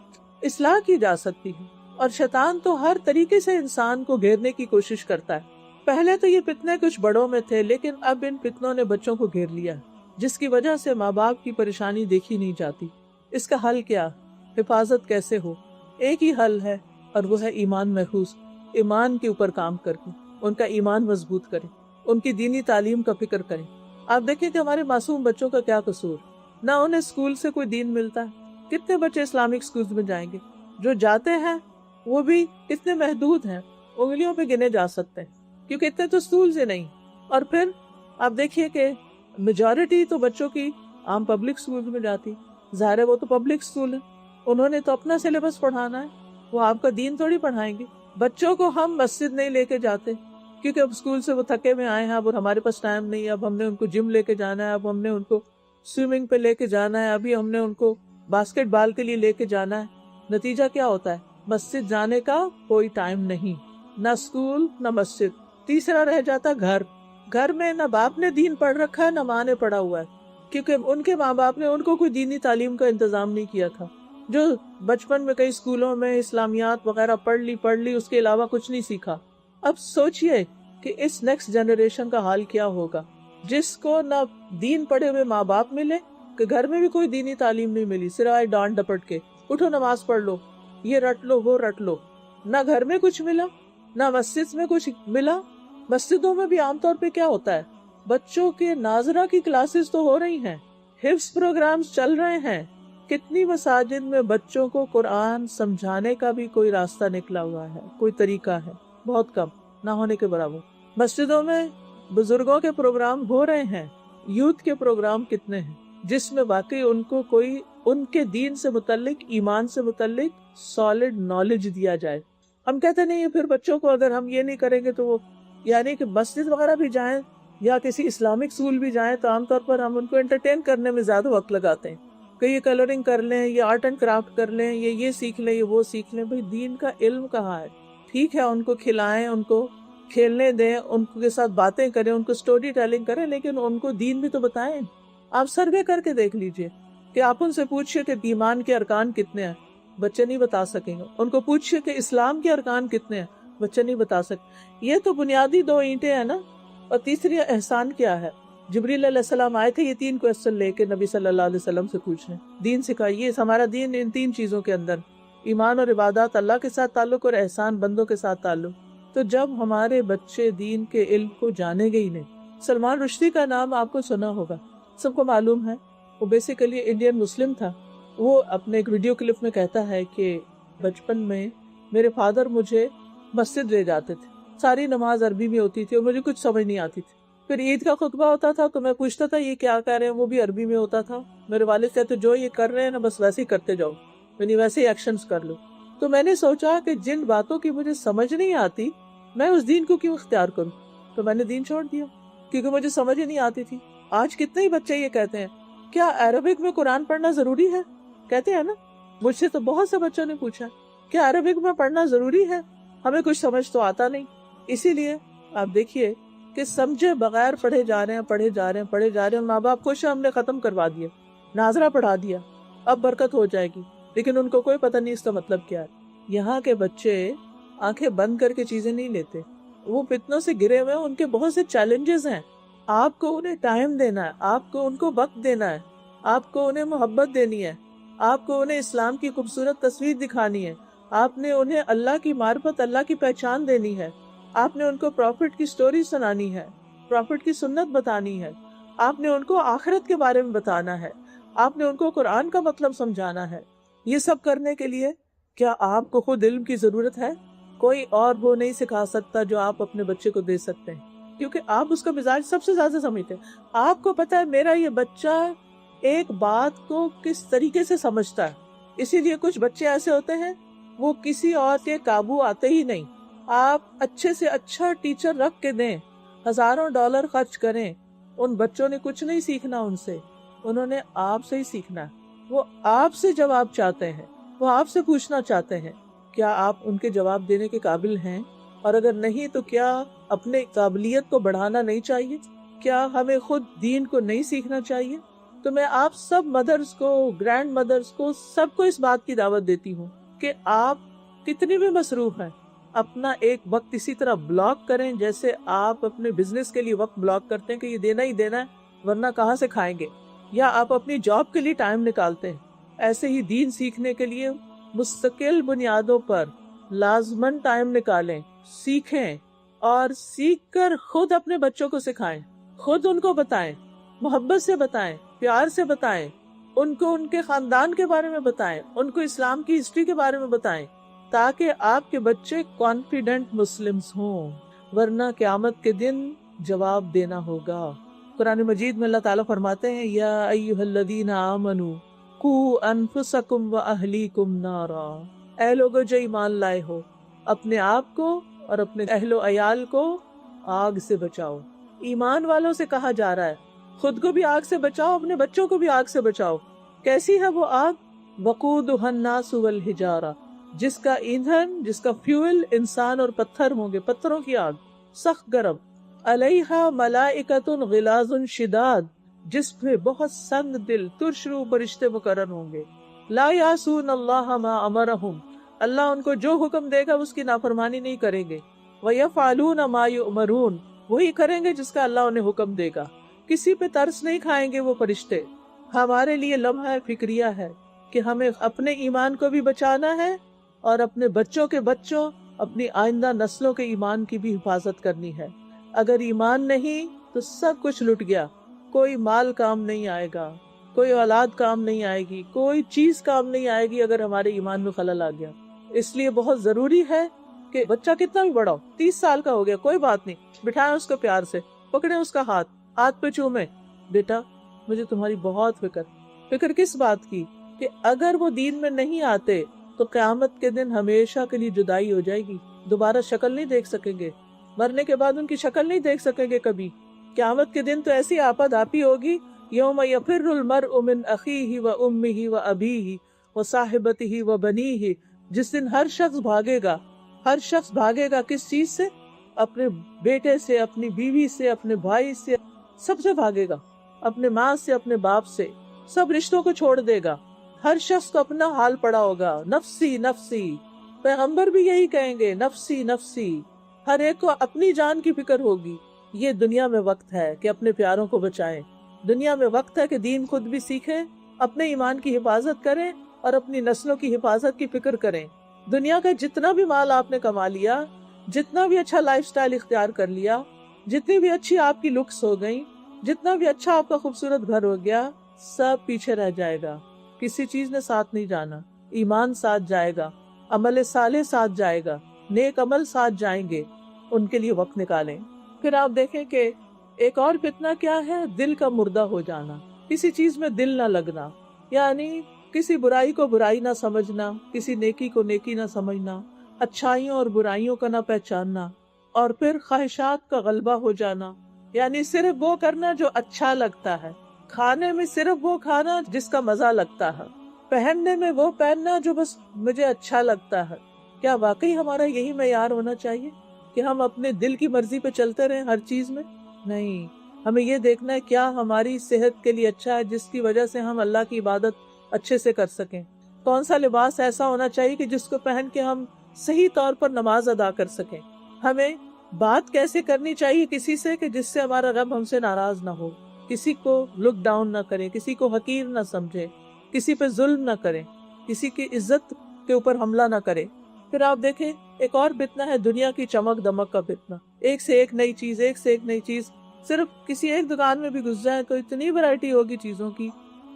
اصلاح کی جا سکتی ہے، اور شیطان تو ہر طریقے سے انسان کو گھیرنے کی کوشش کرتا ہے. پہلے تو یہ فتنے کچھ بڑوں میں تھے لیکن اب ان فتنوں نے بچوں کو گھیر لیا، جس کی وجہ سے ماں باپ کی پریشانی دیکھی نہیں جاتی. اس کا حل کیا؟ حفاظت کیسے ہو؟ ایک ہی حل ہے اور وہ ہے ایمان محفوظ، ایمان کے اوپر کام کر کے ان کا ایمان مضبوط کریں، ان کی دینی تعلیم کا فکر کریں. آپ دیکھیں کہ ہمارے معصوم بچوں کا کیا قصور، نہ انہیں اسکول سے کوئی دین ملتا ہے. کتنے بچے اسلامک اسکولز میں جائیں گے؟ جو جاتے ہیں وہ بھی کتنے محدود ہیں، انگلیوں پہ گنے جا سکتے ہیں کیونکہ اتنے تو اسکولز ہی نہیں. اور پھر آپ دیکھیے کہ میجورٹی تو بچوں کی عام پبلک اسکول میں جاتی، ظاہر ہے وہ تو پبلک اسکول ہے، انہوں نے تو اپنا سلیبس پڑھانا ہے، وہ آپ کا دین تھوڑی پڑھائیں گے. بچوں کو ہم مسجد نہیں لے کے جاتے کیونکہ اب اسکول سے وہ تھکے میں آئے ہیں، اب ہمارے پاس ٹائم نہیں ہے، اب ہم نے ان کو جم لے کے جانا ہے، اب ہم نے ان کو سوئمنگ پہ لے کے جانا ہے، ابھی ہم نے ان کو باسکٹ بال کے لیے لے کے جانا ہے. نتیجہ کیا ہوتا ہے؟ مسجد جانے کا کوئی ٹائم نہیں، نہ اسکول نہ مسجد، تیسرا رہ جاتا گھر. گھر میں نہ باپ نے دین پڑھ رکھا ہے نہ ماں نے پڑھا ہوا ہے، کیونکہ ان کے ماں باپ نے ان کو کوئی دینی تعلیم کا انتظام نہیں کیا تھا. جو بچپن میں کئی اسکولوں میں اسلامیات وغیرہ پڑھ لی، اس کے علاوہ کچھ نہیں سیکھا. اب سوچئے کہ اس نیکسٹ جنریشن کا حال کیا ہوگا، جس کو نہ دین پڑھے ہوئے ماں باپ ملے، کہ گھر میں بھی کوئی دینی تعلیم نہیں ملی سوائے ڈانٹ ڈپٹ کے، اٹھو نماز پڑھ لو، یہ رٹ لو وہ رٹ لو. نہ گھر میں کچھ ملا نہ مسجد میں کچھ ملا. مسجدوں میں بھی عام طور پہ کیا ہوتا ہے، بچوں کے ناظرہ کی کلاسز تو ہو رہی ہیں، حفظ پروگرامز چل رہے ہیں. کتنی مساجد میں بچوں کو قرآن سمجھانے کا بھی کوئی راستہ نکلا ہوا ہے، کوئی طریقہ ہے، بہت کم، نہ ہونے کے برابر. مسجدوں میں بزرگوں کے پروگرام ہو رہے ہیں، یوتھ کے پروگرام کتنے ہیں جس میں واقعی ان کو کوئی ان کے دین سے متعلق، ایمان سے متعلق سالڈ نالج دیا جائے. ہم کہتے نہیں پھر بچوں کو اگر ہم یہ نہیں کریں گے تو وہ، یعنی کہ مسجد وغیرہ بھی جائیں یا کسی اسلامک اسکول بھی جائیں تو عام طور پر ہم ان کو انٹرٹین کرنے میں زیادہ وقت لگاتے ہیں کہ یہ کلرنگ کر لیں، یہ آرٹ اینڈ کرافٹ کر لیں، یہ سیکھ لیں، یہ وہ سیکھ لیں. بھئی دین کا علم کہاں ہے؟ ٹھیک ہے ان کو کھلائیں، ان کو کھیلنے دیں، ان کے ساتھ باتیں کریں، ان کو سٹوری ٹیلنگ کریں، لیکن ان کو دین بھی تو بتائیں. آپ سروے کر کے دیکھ لیجئے کہ آپ ان سے پوچھئے کہ ایمان کے ارکان کتنے ہیں، بچے نہیں بتا سکیں گے. ان کو پوچھئے کہ اسلام کے ارکان کتنے ہیں، بچے نہیں بتا سکتے. یہ تو بنیادی 2 اینٹیں ہیں نا. اور تیسری احسان کیا ہے؟ جبریل علیہ السلام آئے تھے یہ 3 کوسچن لے کے نبی صلی اللہ علیہ وسلم سے پوچھنے، دین سکھائیے. ہمارا دین ان 3 چیزوں کے اندر، ایمان اور عبادات، اللہ کے ساتھ تعلق، اور احسان بندوں کے ساتھ تعلق. تو جب ہمارے بچے دین کے علم کو جانے گے ہی نہیں. سلمان رشدی کا نام آپ کو سنا ہوگا، سب کو معلوم ہے. وہ بیسیکلی انڈین مسلم تھا. وہ اپنے ایک ویڈیو کلپ میں کہتا ہے کہ بچپن میں میرے فادر مجھے مسجد لے جاتے تھے، ساری نماز عربی میں ہوتی تھی اور مجھے کچھ سمجھ نہیں آتی تھی. پھر عید کا خطبہ ہوتا تھا تو میں پوچھتا تھا یہ کیا کر رہے ہیں، وہ بھی عربی میں ہوتا تھا. میرے والد کہتے جو یہ کر رہے ہیں نا بس ویسے ہی کرتے جاؤ، یعنی ویسے ہی ایکشنز کر لو. تو میں نے سوچا کہ جن باتوں کی مجھے سمجھ نہیں آتی میں اس دین کو کیوں اختیار کروں. تو میں نے دین چھوڑ دیا کیونکہ مجھے سمجھ ہی نہیں آتی تھی. آج کتنے ہی بچے یہ کہتے ہیں کیا عربک میں قرآن پڑھنا ضروری ہے؟ کہتے ہیں نا. مجھ سے تو بہت سے بچوں نے پوچھا کیا عربک میں پڑھنا ضروری ہے؟ ہمیں کچھ سمجھ تو آتا نہیں. اسی لیے آپ دیکھیے کہ سمجھے بغیر پڑھے جا رہے ہیں. ماں باپ خوش ہیں ہم نے ختم کروا دیا، ناظرہ پڑھا دیا، اب برکت ہو جائے گی، لیکن ان کو کوئی پتہ نہیں اس کا مطلب کیا ہے. یہاں کے بچے آنکھیں بند کر کے چیزیں نہیں لیتے، وہ فتنوں سے گرے ہوئے ہیں. ان کے بہت سے چیلنجز ہیں. آپ کو انہیں ٹائم دینا ہے، آپ کو ان کو وقت دینا ہے، آپ کو انہیں محبت دینی ہے، آپ کو انہیں اسلام کی خوبصورت تصویر دکھانی ہے، آپ نے انہیں اللہ کی معرفت، اللہ کی پہچان دینی ہے، آپ نے ان کو پروفٹ کی سٹوری سنانی ہے، پروفٹ کی سنت بتانی ہے، آپ نے ان کو آخرت کے بارے میں بتانا ہے، آپ نے ان کو قرآن کا مطلب سمجھانا ہے. یہ سب کرنے کے لیے کیا آپ کو خود علم کی ضرورت ہے؟ کوئی اور وہ نہیں سکھا سکتا جو آپ اپنے بچے کو دے سکتے ہیں، کیونکہ آپ اس کا مزاج سب سے زیادہ سمجھتے ہیں. آپ کو پتا ہے میرا یہ بچہ ایک بات کو کس طریقے سے سمجھتا ہے. اسی لیے کچھ بچے ایسے ہوتے ہیں وہ کسی اور کے قابو آتے ہی نہیں. آپ اچھے سے اچھا ٹیچر رکھ کے دیں، ہزاروں ڈالر خرچ کریں، ان بچوں نے کچھ نہیں سیکھنا ان سے، انہوں نے آپ سے ہی سیکھنا. وہ آپ سے جواب چاہتے ہیں، وہ آپ سے پوچھنا چاہتے ہیں. کیا آپ ان کے جواب دینے کے قابل ہیں؟ اور اگر نہیں تو کیا اپنے قابلیت کو بڑھانا نہیں چاہیے؟ کیا ہمیں خود دین کو نہیں سیکھنا چاہیے؟ تو میں آپ سب مدرز کو، گرینڈ مدرز کو، سب کو اس بات کی دعوت دیتی ہوں کہ آپ کتنی بھی مصروف ہیں، اپنا ایک وقت اسی طرح بلاک کریں جیسے آپ اپنے بزنس کے لیے وقت بلاک کرتے ہیں کہ یہ دینا ہی دینا ہے ورنہ کہاں سے کھائیں گے، یا آپ اپنی جاب کے لیے ٹائم نکالتے ہیں. ایسے ہی دین سیکھنے کے لیے مستقل بنیادوں پر لازماً ٹائم نکالیں، سیکھیں، اور سیکھ کر خود اپنے بچوں کو سکھائیں، خود ان کو بتائیں، محبت سے بتائیں، پیار سے بتائیں، ان کو ان کے خاندان کے بارے میں بتائیں، ان کو اسلام کی ہسٹری کے بارے میں بتائیں، تاکہ آپ کے بچے کانفیڈنٹ مسلمز ہوں، ورنہ قیامت کے دن جواب دینا ہوگا. قرآن مجید میں اللہ تعالیٰ فرماتے ہیں یا ایھا الذین آمنوا قوا انفسکم واہلیکم نارا، اے لوگو جو ایمان لائے ہو، اپنے آپ کو اور اپنے اہل و عیال کو آگ سے بچاؤ. ایمان والوں سے کہا جا رہا ہے خود کو بھی آگ سے بچاؤ، اپنے بچوں کو بھی آگ سے بچاؤ. کیسی ہے وہ آگ؟ وقودھا الناس والحجارہ، جس کا ایندھن، جس کا فیول انسان اور پتھر ہوں گے. پتھروں کی آگ، سخت گرم. علیہا ملائکۃ غلاظ شداد، جس پہ بہت سنگ دل ترش روح فرشتے مقرر ہوں گے. لا یعصون اللہ ما امرہم، اللہ ان کو جو حکم دے گا اس کی نافرمانی نہیں کریں گے. وَيَفْعَلُونَ مَا يُؤْمَرُونَ، وہی کریں گے جس کا اللہ انہیں حکم دے گا. کسی پہ ترس نہیں کھائیں گے وہ فرشتے. ہمارے لیے لمحہ فکریہ ہے کہ ہمیں اپنے ایمان کو بھی بچانا ہے اور اپنے بچوں کے بچوں، اپنی آئندہ نسلوں کے ایمان کی بھی حفاظت کرنی ہے. اگر ایمان نہیں تو سب کچھ لٹ گیا. کوئی مال کام نہیں آئے گا، کوئی اولاد کام نہیں آئے گی، کوئی چیز کام نہیں آئے گی اگر ہمارے ایمان میں خلل آ گیا. اس لیے بہت ضروری ہے کہ بچہ کتنا بھی بڑا ہو، 30 سال کا ہو گیا کوئی بات نہیں، بٹھائیں اس کو پیار سے، پکڑیں اس کا ہاتھ پہ چومیں. بیٹا مجھے تمہاری بہت فکر کس بات کی؟ کہ اگر وہ دین میں نہیں آتے تو قیامت کے دن ہمیشہ کے لیے جدائی ہو جائے گی، دوبارہ شکل نہیں دیکھ سکیں گے، مرنے کے بعد ان کی شکل نہیں دیکھ سکیں گے کبھی. قیامت کے دن تو ایسی آپت آپی ہوگی، یوم یفر المرء من اخیہ و امہ و ابیہ و صاحبتہ و بنیہ، جس دن ہر شخص بھاگے گا کس چیز سے؟ اپنے بیٹے سے، اپنی بیوی سے، اپنے بھائی سے، سب سے بھاگے گا، اپنے ماں سے، اپنے باپ سے، سب رشتوں کو چھوڑ دے گا. ہر شخص کو اپنا حال پڑا ہوگا، نفسی نفسی. پیغمبر بھی یہی کہیں گے، نفسی نفسی. ہر ایک کو اپنی جان کی فکر ہوگی. یہ دنیا میں وقت ہے کہ اپنے پیاروں کو بچائیں، دنیا میں وقت ہے کہ دین خود بھی سیکھیں، اپنے ایمان کی حفاظت کریں اور اپنی نسلوں کی حفاظت کی فکر کریں. دنیا کا جتنا بھی مال آپ نے کما لیا، جتنا بھی اچھا لائف سٹائل اختیار کر لیا، جتنی بھی اچھی آپ کی لکس ہو گئی، جتنا بھی اچھا آپ کا خوبصورت گھر ہو گیا، سب پیچھے رہ جائے گا. کسی چیز نے ساتھ نہیں جانا. ایمان ساتھ جائے گا، عمل صالح ساتھ جائے گا، نیک عمل ساتھ جائیں گے. ان کے لیے وقت نکالیں. پھر آپ دیکھیں کہ ایک اور فتنہ کیا ہے، دل کا مردہ ہو جانا، کسی چیز میں دل نہ لگنا، یعنی کسی برائی کو برائی نہ سمجھنا، کسی نیکی کو نیکی نہ سمجھنا، اچھائیوں اور برائیوں کا نہ پہچاننا، اور پھر خواہشات کا غلبہ ہو جانا، یعنی صرف وہ کرنا جو اچھا لگتا ہے، کھانے میں صرف وہ کھانا جس کا مزہ لگتا ہے، پہننے میں وہ پہننا جو بس مجھے اچھا لگتا ہے. کیا واقعی ہمارا یہی معیار ہونا چاہیے کہ ہم اپنے دل کی مرضی پہ چلتے رہیں ہر چیز میں؟ نہیں، ہمیں یہ دیکھنا ہے کیا ہماری صحت کے لیے اچھا ہے جس کی وجہ سے ہم اللہ کی عبادت اچھے سے کر سکیں. کون سا لباس ایسا ہونا چاہیے کہ جس کو پہن کے ہم صحیح طور پر نماز ادا کر سکیں. ہمیں بات کیسے کرنی چاہیے کسی سے کہ جس سے ہمارا رب ہم سے ناراض نہ ہو، کسی کو لک ڈاؤن نہ کریں، کسی کو حقیر نہ سمجھیں، کسی پہ ظلم نہ کریں، کسی کی عزت کے اوپر حملہ نہ کریں. پھر آپ دیکھیں ایک اور فتنہ ہے دنیا کی چمک دمک کا فتنہ. ایک سے ایک نئی چیز، ایک سے ایک نئی چیز. صرف کسی ایک دکان میں بھی گھس جائیں تو اتنی ورائٹی ہوگی چیزوں کی،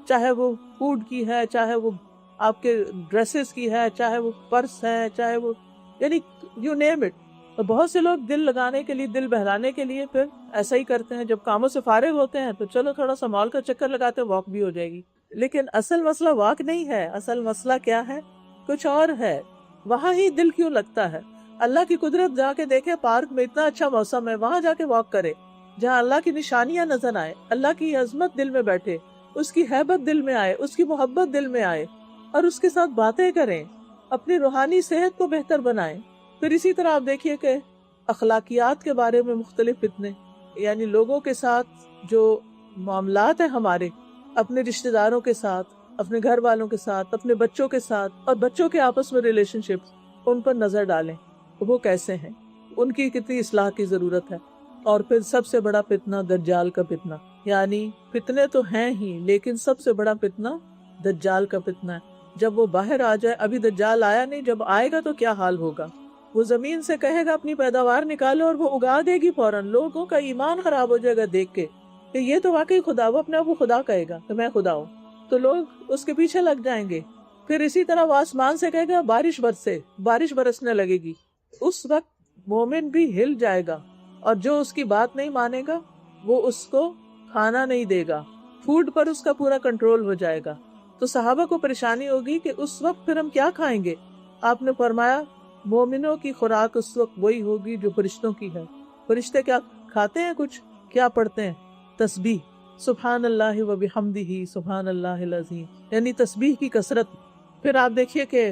چاہے وہ فوڈ کی ہے، چاہے وہ آپ کے ڈریسز کی ہے، چاہے وہ پرس ہے، چاہے وہ یعنی یو نیم اٹ. تو بہت سے لوگ دل لگانے کے لیے، دل بہلانے کے لیے پھر ایسا ہی کرتے ہیں. جب کاموں سے فارغ ہوتے ہیں تو چلو تھوڑا سا مال کا چکر لگاتے، واک بھی ہو جائے گی. لیکن اصل مسئلہ واک نہیں ہے، اصل مسئلہ کیا ہے؟ کچھ اور ہے. وہاں ہی دل کیوں لگتا ہے؟ اللہ کی قدرت جا کے دیکھے، پارک میں اتنا اچھا موسم ہے، وہاں جا کے واک کرے جہاں اللہ کی نشانیاں نظر آئے، اللہ کی عظمت دل میں بیٹھے، اس کی ہیبت دل میں آئے، اس کی محبت دل میں آئے، اور اس کے ساتھ باتیں کریں، اپنی روحانی صحت کو بہتر بنائیں. پھر اسی طرح آپ دیکھیے کہ اخلاقیات کے بارے میں مختلف فتنے، یعنی لوگوں کے ساتھ جو معاملات ہیں ہمارے، اپنے رشتہ داروں کے ساتھ، اپنے گھر والوں کے ساتھ، اپنے بچوں کے ساتھ، اور بچوں کے آپس میں ریلیشن شپس، ان پر نظر ڈالیں وہ کیسے ہیں، ان کی کتنی اصلاح کی ضرورت ہے. اور پھر سب سے بڑا فتنہ دجال کا فتنہ، یعنی فتنے تو ہیں ہی لیکن سب سے بڑا فتنہ دجال کا فتنہ ہے. جب وہ باہر آ جائے، ابھی دجال آیا نہیں، جب آئے گا تو کیا حال ہوگا. وہ زمین سے کہے گا اپنی پیداوار نکالو اور وہ اگا دے گی فوراً. لوگوں کا ایمان خراب ہو جائے گا دیکھ کے کہ یہ تو واقعی خدا، وہ اپنے آپ کو خدا کہے گا کہ میں خدا ہوں، تو لوگ اس کے پیچھے لگ جائیں گے. پھر اسی طرح وہ آسمان سے کہے گا بارش برسے، بارش برسنے لگے گی. اس وقت مومن بھی ہل جائے گا، اور جو اس کی بات نہیں مانے گا وہ اس کو کھانا نہیں دے گا، فوڈ پر اس کا پورا کنٹرول ہو جائے گا. تو صحابہ کو پریشانی ہوگی کہ اس وقت پھر ہم کیا کھائیں گے. آپ نے فرمایا مومنوں کی خوراک اس وقت وہی ہوگی جو فرشتوں کی ہے. فرشتے کیا کھاتے ہیں؟ کچھ کیا پڑھتے ہیں؟ تسبیح، سبحان اللہ و بحمدہ سبحان اللہ العظیم، یعنی تسبیح کی کثرت. پھر آپ دیکھیے کہ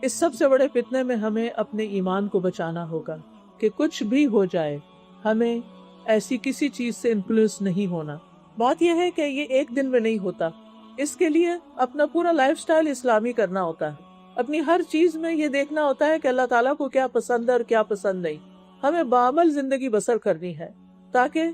اس سب سے بڑے فتنے میں ہمیں اپنے ایمان کو بچانا ہوگا کہ کچھ بھی ہو جائے ہمیں ایسی کسی چیز سے انفلوئنس نہیں ہونا۔ بات یہ ہے کہ یہ ایک دن میں نہیں ہوتا، اس کے لیے اپنا پورا لائف سٹائل اسلامی کرنا ہوتا ہے۔ اپنی ہر چیز میں یہ دیکھنا ہوتا ہے کہ اللہ تعالیٰ کو کیا پسند ہے اور کیا پسند نہیں۔ ہمیں بعمل زندگی بسر کرنی ہے تاکہ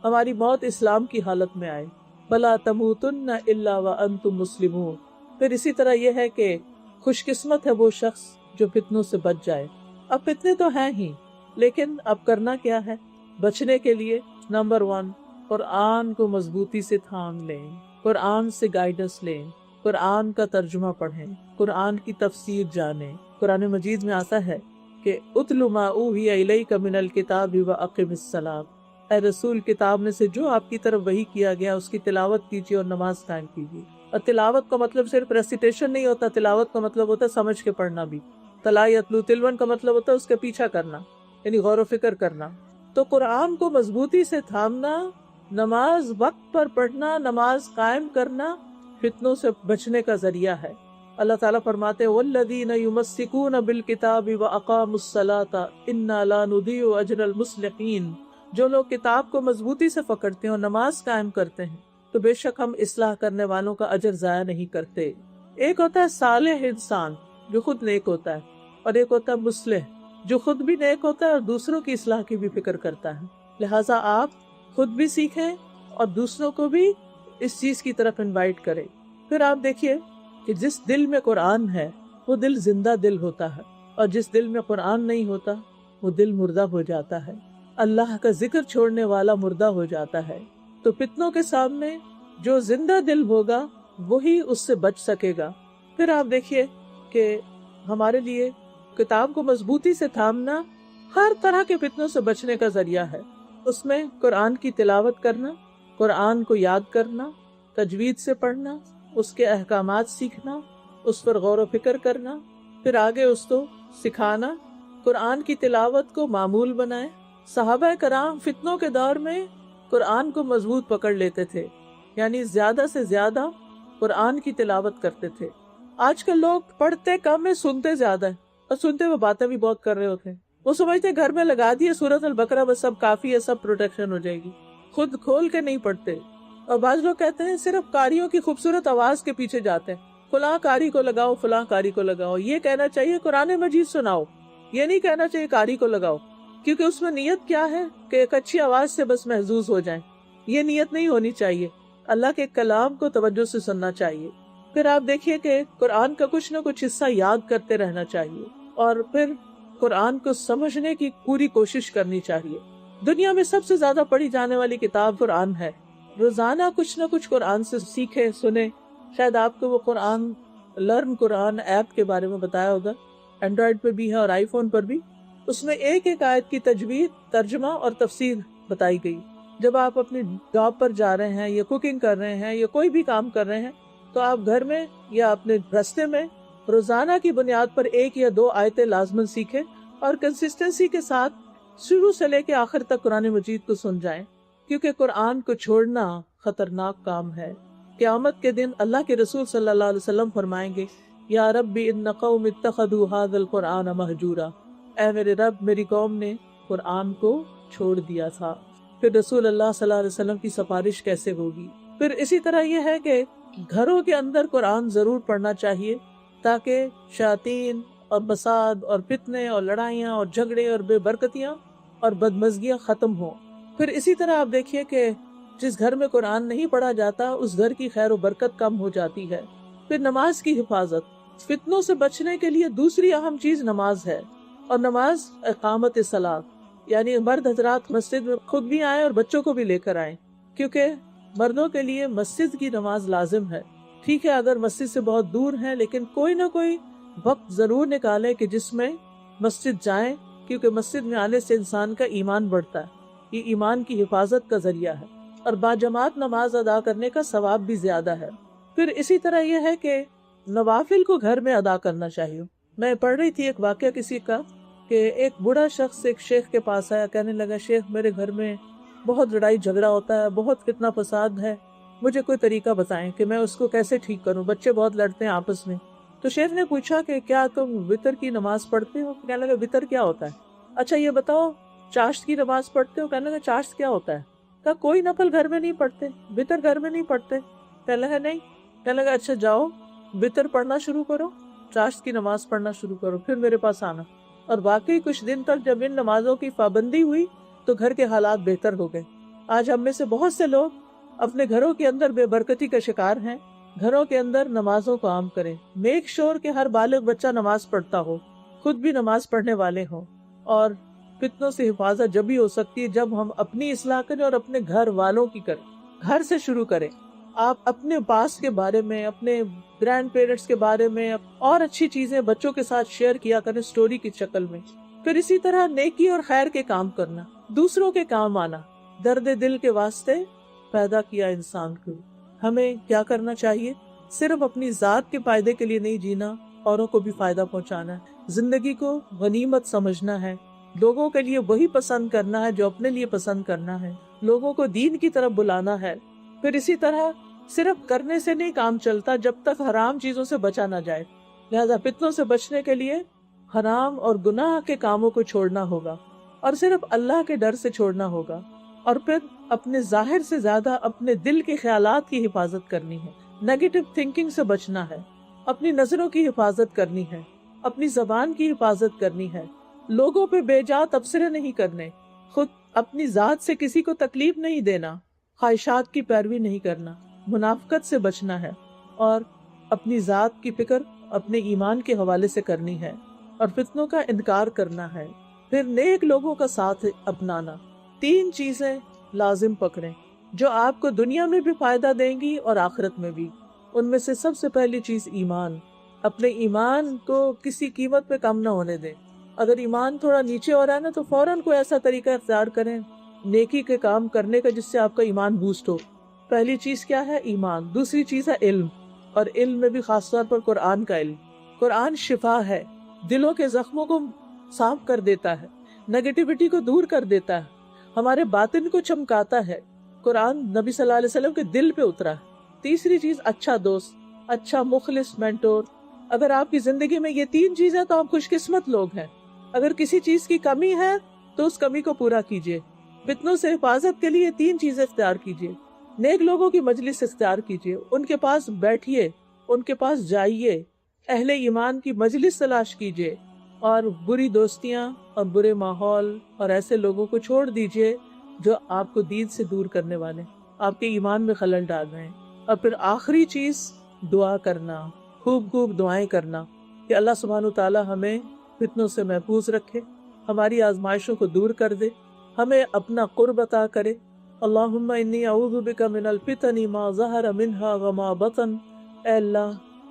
ہماری موت اسلام کی حالت میں آئے۔ بلا تموتن الا وانتم مسلمون۔ پھر اسی طرح یہ ہے کہ خوش قسمت ہے وہ شخص جو فتنوں سے بچ جائے۔ اب فتنے تو ہیں ہی، لیکن اب کرنا کیا ہے؟ بچنے کے لیے نمبر 1 قرآن کو مضبوطی سے تھام لیں، قرآن سے گائیڈنس لیں، قرآن کا ترجمہ پڑھیں، قرآن کی تفسیر جانیں۔ قرآن مجید میں آتا ہے کہ اتل ما اوحی الیک من الکتاب واقم الصلاۃ، اے رسول کتاب میں سے جو آپ کی طرف وحی کیا گیا اس کی تلاوت کیجیے اور نماز قائم کیجیے۔ اور تلاوت کا مطلب صرف ریسیٹیشن نہیں ہوتا، تلاوت کا مطلب ہوتا ہے سمجھ کے پڑھنا بھی۔ تلا یتلو تلون کا مطلب ہوتا ہے اس کا پیچھا کرنا، یعنی غور و فکر کرنا۔ تو قرآن کو مضبوطی سے تھامنا، نماز وقت پر پڑھنا، نماز قائم کرنا فتنوں سے بچنے کا ذریعہ ہے۔ اللہ تعالیٰ فرماتے ہیں والذین یمسکون بالکتاب واقاموا الصلاۃ انا لا نضیع اجر المصلحین۔ جو لوگ کتاب کو مضبوطی سے پکڑتے ہیں اور نماز قائم کرتے ہیں تو بے شک ہم اصلاح کرنے والوں کا اجر ضائع نہیں کرتے۔ ایک ہوتا ہے صالح انسان جو خود نیک ہوتا ہے، اور ایک ہوتا ہے مصلح جو خود بھی نیک ہوتا ہے اور دوسروں کی اصلاح کی بھی فکر کرتا ہے۔ لہٰذا آپ خود بھی سیکھیں اور دوسروں کو بھی اس چیز کی طرف انوائٹ کریں۔ پھر آپ دیکھیے کہ جس دل میں قرآن ہے وہ دل زندہ دل ہوتا ہے، اور جس دل میں قرآن نہیں ہوتا وہ دل مردہ ہو جاتا ہے۔ اللہ کا ذکر چھوڑنے والا مردہ ہو جاتا ہے۔ تو فتنوں کے سامنے جو زندہ دل ہوگا وہی اس سے بچ سکے گا۔ پھر آپ دیکھیے کہ ہمارے لیے کتاب کو مضبوطی سے تھامنا ہر طرح کے فتنوں سے بچنے کا ذریعہ ہے۔ اس میں قرآن کی تلاوت کرنا، قرآن کو یاد کرنا، تجوید سے پڑھنا، اس کے احکامات سیکھنا، اس پر غور و فکر کرنا، پھر آگے اس کو سکھانا، قرآن کی تلاوت کو معمول بنائیں۔ صحابہ کرام فتنوں کے دور میں قرآن کو مضبوط پکڑ لیتے تھے، یعنی زیادہ سے زیادہ قرآن کی تلاوت کرتے تھے۔ آج کل لوگ پڑھتے کم ہے، سنتے زیادہ ہے، اور سنتے ہوئے باتیں بھی بہت کر رہے ہوتے ہیں۔ وہ سمجھتے گھر میں لگا دیے سورۃ البقرہ بس سب کافی ہے، سب پروٹیکشن ہو جائے گی، خود کھول کے نہیں پڑھتے۔ اور بعض لوگ کہتے ہیں صرف قاریوں کی خوبصورت آواز کے پیچھے جاتے ہیں، فلاں قاری کو لگاؤ، فلاں قاری کو لگاؤ۔ یہ کہنا چاہیے قرآن مجید سناؤ، یہ نہیں کہنا چاہیے قاری کو لگاؤ، کیونکہ اس میں نیت کیا ہے کہ ایک اچھی آواز سے بس محظوظ ہو جائیں۔ یہ نیت نہیں ہونی چاہیے، اللہ کے کلام کو توجہ سے سننا چاہیے۔ پھر آپ دیکھیے کہ قرآن کا کچھ نہ کچھ حصہ یاد کرتے رہنا چاہیے، اور پھر قرآن کو سمجھنے کی پوری کوشش کرنی چاہیے۔ دنیا میں سب سے زیادہ پڑھی جانے والی کتاب قرآن ہے۔ روزانہ کچھ نہ کچھ قرآن سے سیکھے، سنے۔ شاید آپ کو وہ قرآن لرن قرآن ایپ کے بارے میں بتایا ہوگا، اینڈرائیڈ پہ بھی ہے اور آئی فون پر بھی۔ اس میں ایک ایک آیت کی تجوید، ترجمہ اور تفسیر بتائی گئی۔ جب آپ اپنی جاب پر جا رہے ہیں یا کوکنگ کر رہے ہیں یا کوئی بھی کام کر رہے ہیں تو آپ گھر میں یا اپنے راستے میں روزانہ کی بنیاد پر 1 یا 2 آیتیں لازماً سیکھیں، اور کنسسٹنسی کے ساتھ شروع سے لے کے آخر تک قرآن مجید کو سن جائیں، کیونکہ قرآن کو چھوڑنا خطرناک کام ہے۔ قیامت کے دن اللہ کے رسول صلی اللہ علیہ وسلم فرمائیں گے یا رب ان قوم اتخذوا هذا القرآن مہجورا، اے میرے رب میری قوم نے قرآن کو چھوڑ دیا تھا۔ پھر رسول اللہ صلی اللہ علیہ وسلم کی سفارش کیسے ہوگی؟ پھر اسی طرح یہ ہے کہ گھروں کے اندر قرآن ضرور پڑھنا چاہیے تاکہ شیاطین اور فساد اور فتنے اور لڑائیاں اور جھگڑے اور بے برکتیاں اور بدمزگیاں ختم ہوں۔ پھر اسی طرح آپ دیکھیے کہ جس گھر میں قرآن نہیں پڑھا جاتا اس گھر کی خیر و برکت کم ہو جاتی ہے۔ پھر نماز کی حفاظت، فتنوں سے بچنے کے لیے دوسری اہم چیز نماز ہے، اور نماز اقامت صلاۃ، یعنی مرد حضرات مسجد میں خود بھی آئیں اور بچوں کو بھی لے کر آئیں، کیونکہ مردوں کے لیے مسجد کی نماز لازم ہے۔ ٹھیک ہے اگر مسجد سے بہت دور ہیں، لیکن کوئی نہ کوئی وقت ضرور نکالیں کہ جس میں مسجد جائیں، کیونکہ مسجد میں آنے سے انسان کا ایمان بڑھتا ہے، یہ ایمان کی حفاظت کا ذریعہ ہے، اور باجماعت نماز ادا کرنے کا ثواب بھی زیادہ ہے۔ پھر اسی طرح یہ ہے کہ نوافل کو گھر میں ادا کرنا چاہیے۔ میں پڑھ رہی تھی ایک واقعہ کسی کا کہ ایک بوڑھا شخص ایک شیخ کے پاس آیا، کہنے لگا شیخ میرے گھر میں بہت لڑائی جھگڑا ہوتا ہے، بہت فتنہ فساد ہے، مجھے کوئی طریقہ بتائیں کہ میں اس کو کیسے ٹھیک کروں، بچے بہت لڑتے ہیں آپس میں۔ تو شیخ نے پوچھا کہ کیا تم وتر کی نماز پڑھتے ہو؟ کہنے لگا وتر کیا ہوتا ہے؟ اچھا یہ بتاؤ چاشت کی نماز پڑھتے ہو؟ کہنے لگا چاشت کیا ہوتا ہے؟ کہا کوئی نفل گھر میں نہیں پڑھتے، وتر گھر میں نہیں پڑھتے؟ کہنے لگا نہیں۔ کہنے لگا اچھا جاؤ وتر پڑھنا شروع کرو، چاشت کی نماز پڑھنا شروع کرو، پھر میرے پاس آنا۔ اور واقعی کچھ دن تک جب ان نمازوں کی پابندی ہوئی تو گھر کے حالات بہتر ہو گئے۔ آج ہم میں سے بہت سے لوگ اپنے گھروں کے اندر بے برکتی کا شکار ہیں۔ گھروں کے اندر نمازوں کو عام کریں، میک شور کہ ہر بالغ بچہ نماز پڑھتا ہو، خود بھی نماز پڑھنے والے ہوں۔ اور فتنوں سے حفاظت جب بھی ہو سکتی ہے جب ہم اپنی اصلاح کریں اور اپنے گھر والوں کی کریں، گھر سے شروع کریں۔ آپ اپنے پاس کے بارے میں، اپنے گرینڈ پیرنٹس کے بارے میں اور اچھی چیزیں بچوں کے ساتھ شیئر کیا کریں سٹوری کی شکل میں۔ پھر اسی طرح نیکی اور خیر کے کام کرنا، دوسروں کے کام آنا۔ درد دل کے واسطے پیدا کیا انسان کو۔ ہمیں کیا کرنا چاہیے؟ صرف اپنی ذات کے فائدے کے لیے نہیں جینا، اوروں کو بھی فائدہ پہنچانا ہے۔ زندگی کو غنیمت سمجھنا ہے، لوگوں کے لیے وہی پسند کرنا ہے جو اپنے لیے پسند کرنا ہے، لوگوں کو دین کی طرف بلانا ہے۔ پھر اسی طرح صرف کرنے سے نہیں کام چلتا جب تک حرام چیزوں سے بچا نہ جائے، لہذا فتنوں سے بچنے کے لیے حرام اور گناہ کے کاموں کو چھوڑنا ہوگا اور صرف اللہ کے ڈر سے چھوڑنا ہوگا۔ اور پھر اپنے ظاہر سے زیادہ اپنے دل کے خیالات کی حفاظت کرنی ہے، نیگیٹو تھنکنگ سے بچنا ہے، اپنی نظروں کی حفاظت کرنی ہے، اپنی زبان کی حفاظت کرنی ہے، لوگوں پہ بے جا تبصرے نہیں کرنے، خود اپنی ذات سے کسی کو تکلیف نہیں دینا، خواہشات کی پیروی نہیں کرنا، منافقت سے بچنا ہے اور اپنی ذات کی فکر اپنے ایمان کے حوالے سے کرنی ہے اور فتنوں کا انکار کرنا ہے۔ پھر نیک لوگوں کا ساتھ اپنانا۔ 3 چیزیں لازم پکڑیں جو آپ کو دنیا میں بھی فائدہ دیں گی اور آخرت میں بھی۔ ان میں سے سب سے پہلی چیز ایمان۔ اپنے ایمان کو کسی قیمت پہ کم نہ ہونے دیں۔ اگر ایمان تھوڑا نیچے ہو رہا ہے نا تو فوراً کوئی ایسا طریقہ اختیار کریں نیکی کے کام کرنے کا جس سے آپ کا ایمان بوسٹ ہو۔ پہلی چیز کیا ہے؟ ایمان۔ دوسری چیز ہے علم، اور علم میں بھی خاص طور پر قرآن کا علم۔ قرآن شفا ہے، دلوں کے زخموں کو صاف کر دیتا ہے، نیگیٹیوٹی کو دور کر دیتا ہے، ہمارے باطن کو چمکاتا ہے۔ قرآن نبی صلی اللہ علیہ وسلم کے دل پہ اترا ہے۔ تیسری چیز اچھا دوست، اچھا مخلص مینٹور۔ اگر آپ کی زندگی میں یہ 3 چیزیں تو آپ خوش قسمت لوگ ہیں۔ اگر کسی چیز کی کمی ہے تو اس کمی کو پورا کیجیے۔ فتنوں سے حفاظت کے لیے 3 چیزیں اختیار کیجیے۔ نیک لوگوں کی مجلس اختیار کیجیے، ان کے پاس بیٹھیے، ان کے پاس جائیے، اہل ایمان کی مجلس تلاش کیجیے، اور بری دوستیاں اور برے ماحول اور ایسے لوگوں کو چھوڑ دیجیے جو آپ کو دین سے دور کرنے والے، آپ کے ایمان میں خلل ڈال رہے ہیں۔ اور پھر آخری چیز دعا کرنا، خوب خوب دعائیں کرنا کہ اللہ سبحانہ تعالی ہمیں فتنوں سے محفوظ رکھے، ہماری آزمائشوں کو دور کر دے، ہمیں اپنا قرب عطا کرے۔ اللہم انی اعوذ بک من الفتن ما ظہر منہا وما بطن۔ اے اللہ،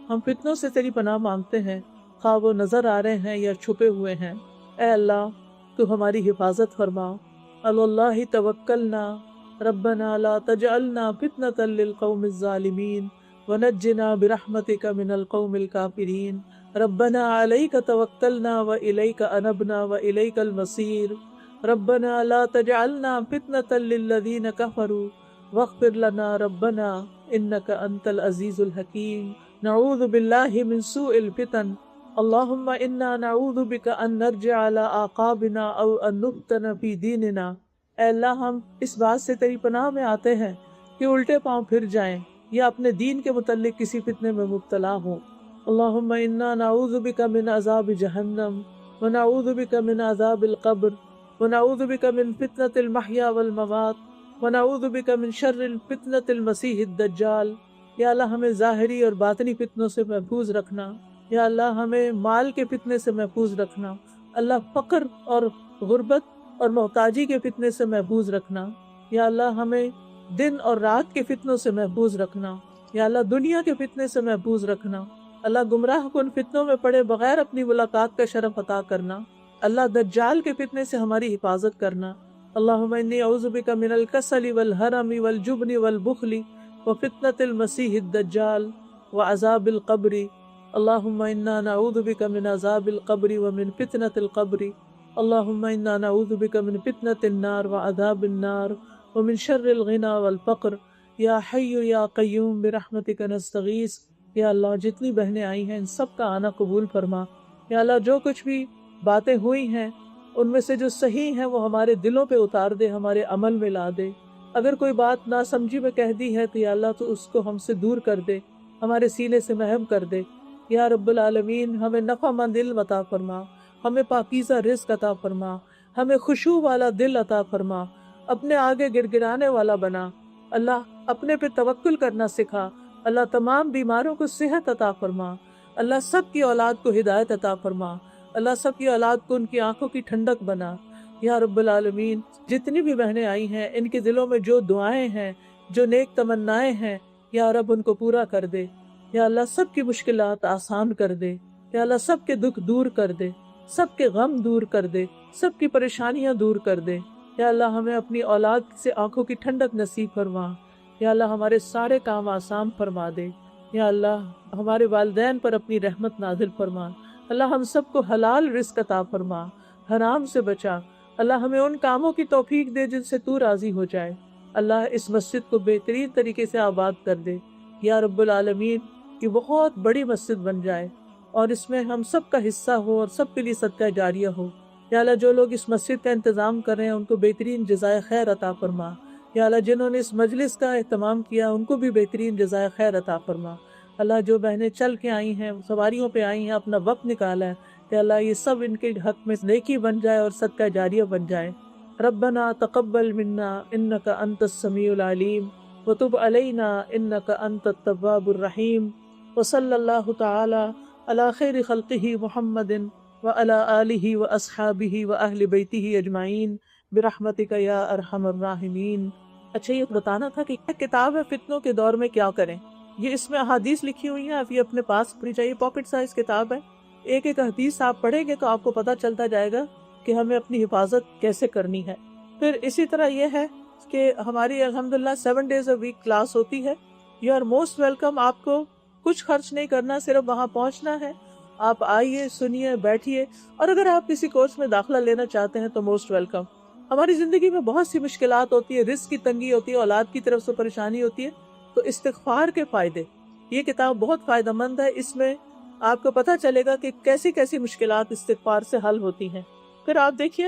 ہم فتنوں سے تیری پناہ مانگتے ہیں، خواہ وہ نظر آ رہے ہیں یا چھپے ہوئے ہیں۔ اے اللہ، تو ہماری حفاظت فرما۔ علی اللہ توکلنا ربنا لا تجعلنا فتنة للقوم الظالمین ونجنا برحمتک من القوم الکافرین۔ ربنا علیک توکلنا والیک انبنا والیک المصیر۔ ربنا لا تجعلنا فتنة للذین کفروا واغفر لنا ربنا انک انت العزیز الحکیم۔ نعوذ باللہ من سوء الفتن۔ اللہم انا نعوذ بک ان نرجع على اعقابنا او ان نفتن فی دیننا۔ اے اللہ، ہم اس بات سے تیری پناہ میں آتے ہیں کہ الٹے پاؤں پھر جائیں یا اپنے دین کے متعلق کسی فتنے میں مبتلا ہوں۔ اللہم انا نعوذ بک من عذاب جہنم ونعوذ بک من عذاب القبر ونعوذ بک من فتنة المحیا والممات ونعوذ بک من شر الفتنة المسیح الدجال۔ یا اللہ، ہمیں ظاہری اور باطنی فتنوں سے محفوظ رکھنا۔ یا اللہ، ہمیں مال کے فتنے سے محفوظ رکھنا۔ اللہ، فقر اور غربت اور محتاجی کے فتنے سے محفوظ رکھنا۔ یا اللہ، ہمیں دن اور رات کے فتنوں سے محفوظ رکھنا۔ یا اللہ، دنیا کے فتنے سے محفوظ رکھنا۔ اللہ، گمراہ کن فتنوں میں پڑے بغیر اپنی ملاقات کا شرف عطا کرنا۔ اللہ، دجال کے فتنے سے ہماری حفاظت کرنا۔ اللہم انی اعوذ بک من الکسل والحرم والجبن والبخل وفتنة المسیح الدجال وعذاب القبر۔ اللہم انا نعوذ بک من عذاب القبر ومن فتنة القبر۔ اللہم انا نعوذ بک من فتنة النار وعذاب النار ومن شر الغنى والفقر۔ یا حی یا قیوم برحمتک نستغیث۔ یا اللہ، جتنی بہنیں آئی ہیں ان سب کا آنا قبول فرما۔ یا اللہ، جو کچھ بھی باتیں ہوئی ہیں ان میں سے جو صحیح ہیں وہ ہمارے دلوں پہ اتار دے، ہمارے عمل میں لا دے۔ اگر کوئی بات ناسمجھی میں کہہ دی ہے تو یا اللہ تو اس کو ہم سے دور کر دے، ہمارے سینے سے محو کر دے۔ یا رب العالمین ہمیں نفع مند علم عطا فرما، ہمیں پاکیزہ رزق عطا فرما، ہمیں خشوع والا دل عطا فرما، اپنے آگے گڑ گڑانے والا بنا۔ اللہ اپنے پہ توکل کرنا سکھا۔ اللہ تمام بیماروں کو صحت عطا فرما۔ اللہ سب کی اولاد کو ہدایت عطا فرما۔ اللہ سب کی اولاد کو ان کی آنکھوں کی ٹھنڈک بنا۔ یا رب العالمین جتنی بھی بہنیں آئی ہیں ان کے دلوں میں جو دعائیں ہیں، جو نیک تمنائیں ہیں، یا رب ان کو پورا کر دے۔ یا اللہ سب کی مشکلات آسان کر دے۔ یا اللہ سب کے دکھ دور کر دے، سب کے غم دور کر دے، سب کی پریشانیاں دور کر دے۔ یا اللہ ہمیں اپنی اولاد سے آنکھوں کی ٹھنڈک نصیب فرما۔ یا اللہ ہمارے سارے کام آسان فرما دے۔ یا اللہ ہمارے والدین پر اپنی رحمت نازل فرما۔ اللہ ہم سب کو حلال رزق عطا فرما، حرام سے بچا۔ اللہ ہمیں ان کاموں کی توفیق دے جن سے تو راضی ہو جائے۔ اللہ اس مسجد کو بہترین طریقے سے آباد کر دے۔ یا رب العالمین یہ بہت بڑی مسجد بن جائے اور اس میں ہم سب کا حصہ ہو اور سب کے لیے صدقہ جاریہ ہو۔ یا اللہ جو لوگ اس مسجد کا انتظام کر رہے ہیں ان کو بہترین جزائے خیر عطا فرما۔ یا اللہ جنہوں نے اس مجلس کا اہتمام کیا ان کو بھی بہترین جزائے خیر عطا فرما۔ اللہ جو بہنیں چل کے آئی ہیں، سواریوں پہ آئی ہیں، اپنا وقت نکالا ہے، کہ اللہ یہ سب ان کے حق میں نیکی بن جائے اور صدقہ جاریہ بن جائے۔ ربنا تقبل منا انک انت السمیع العلیم وتب علینا انک انت التواب الرحیم وصلی اللہ تعالی علی خیر خلقہ محمد وعلی آلہ واصحابہ واہل بیتہ اجمعین برحمتک یا ارحم الراحمین۔ اچھا یہ بتانا تھا کہ کتاب ہے فتنوں کے دور میں کیا کریں۔ یہ اس میں احادیث لکھی ہوئی ہیں، آپ یہ اپنے پاس پڑھی چاہیے، پاکٹ سائز کتاب ہے۔ ایک ایک حدیث آپ پڑھیں گے تو آپ کو پتہ چلتا جائے گا کہ ہمیں اپنی حفاظت کیسے کرنی ہے۔ پھر اسی طرح یہ ہے کہ ہماری الحمدللہ 7 days a week کلاس ہوتی ہے۔ You are most welcome. آپ کو کچھ خرچ نہیں کرنا، صرف وہاں پہنچنا ہے۔ آپ آئیے، سنیے، بیٹھیے، اور اگر آپ کسی کورس میں داخلہ لینا چاہتے ہیں تو موسٹ ویلکم۔ ہماری زندگی میں بہت سی مشکلات ہوتی ہے، رزق کی تنگی ہوتی ہے، اولاد کی طرف سے پریشانی ہوتی ہے، تو استغفار کے فائدے، یہ کتاب بہت فائدہ مند ہے۔ اس میں آپ کو پتہ چلے گا کہ کیسی کیسی مشکلات استغفار سے حل ہوتی ہیں۔ پھر آپ دیکھیے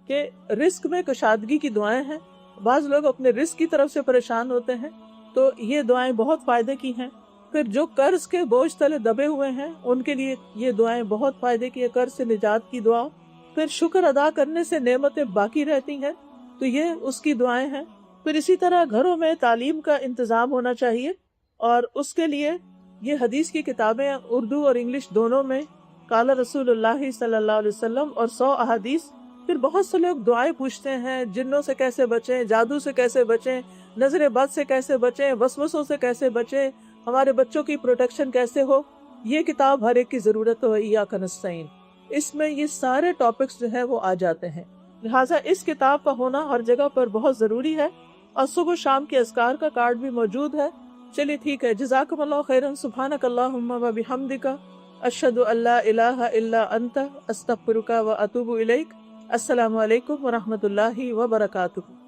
کہ رزق میں کشادگی کی دعائیں ہیں۔ بعض لوگ اپنے رزق کی طرف سے پریشان ہوتے ہیں تو یہ دعائیں بہت فائدے کی ہیں۔ پھر جو قرض کے بوجھ تلے دبے ہوئے ہیں ان کے لیے یہ دعائیں بہت فائدے کی ہیں، قرض سے نجات کی دعا۔ پھر شکر ادا کرنے سے نعمتیں باقی رہتی ہیں تو یہ اس کی دعائیں ہیں۔ پھر اسی طرح گھروں میں تعلیم کا انتظام ہونا چاہیے اور اس کے لیے یہ حدیث کی کتابیں اردو اور انگلش دونوں میں، قال رسول اللہ صلی اللہ علیہ وسلم اور 100 احادیث۔ پھر بہت سے لوگ دعائیں پوچھتے ہیں، جنوں سے کیسے بچیں، جادو سے کیسے بچیں، نظر بد سے کیسے بچیں، وسوسوں سے کیسے بچیں، ہمارے بچوں کی پروٹیکشن کیسے ہو۔ یہ کتاب ہر ایک کی ضرورت ہو، ایاک نستعین۔ اس میں یہ سارے ٹاپکس جو ہیں وہ آ جاتے ہیں، لہٰذا اس کتاب کا ہونا ہر جگہ پر بہت ضروری ہے۔ اور صبح و شام کے اذکار کا کارڈ بھی موجود ہے۔ چلیے ٹھیک ہے، جزاکم اللہ خیرا، سبحانک اللہم و بحمدک، اشہد ان لا الہ الا انت، استغفرک و اتوب الیک۔ السلام علیکم و رحمۃ اللہ وبرکاتہ۔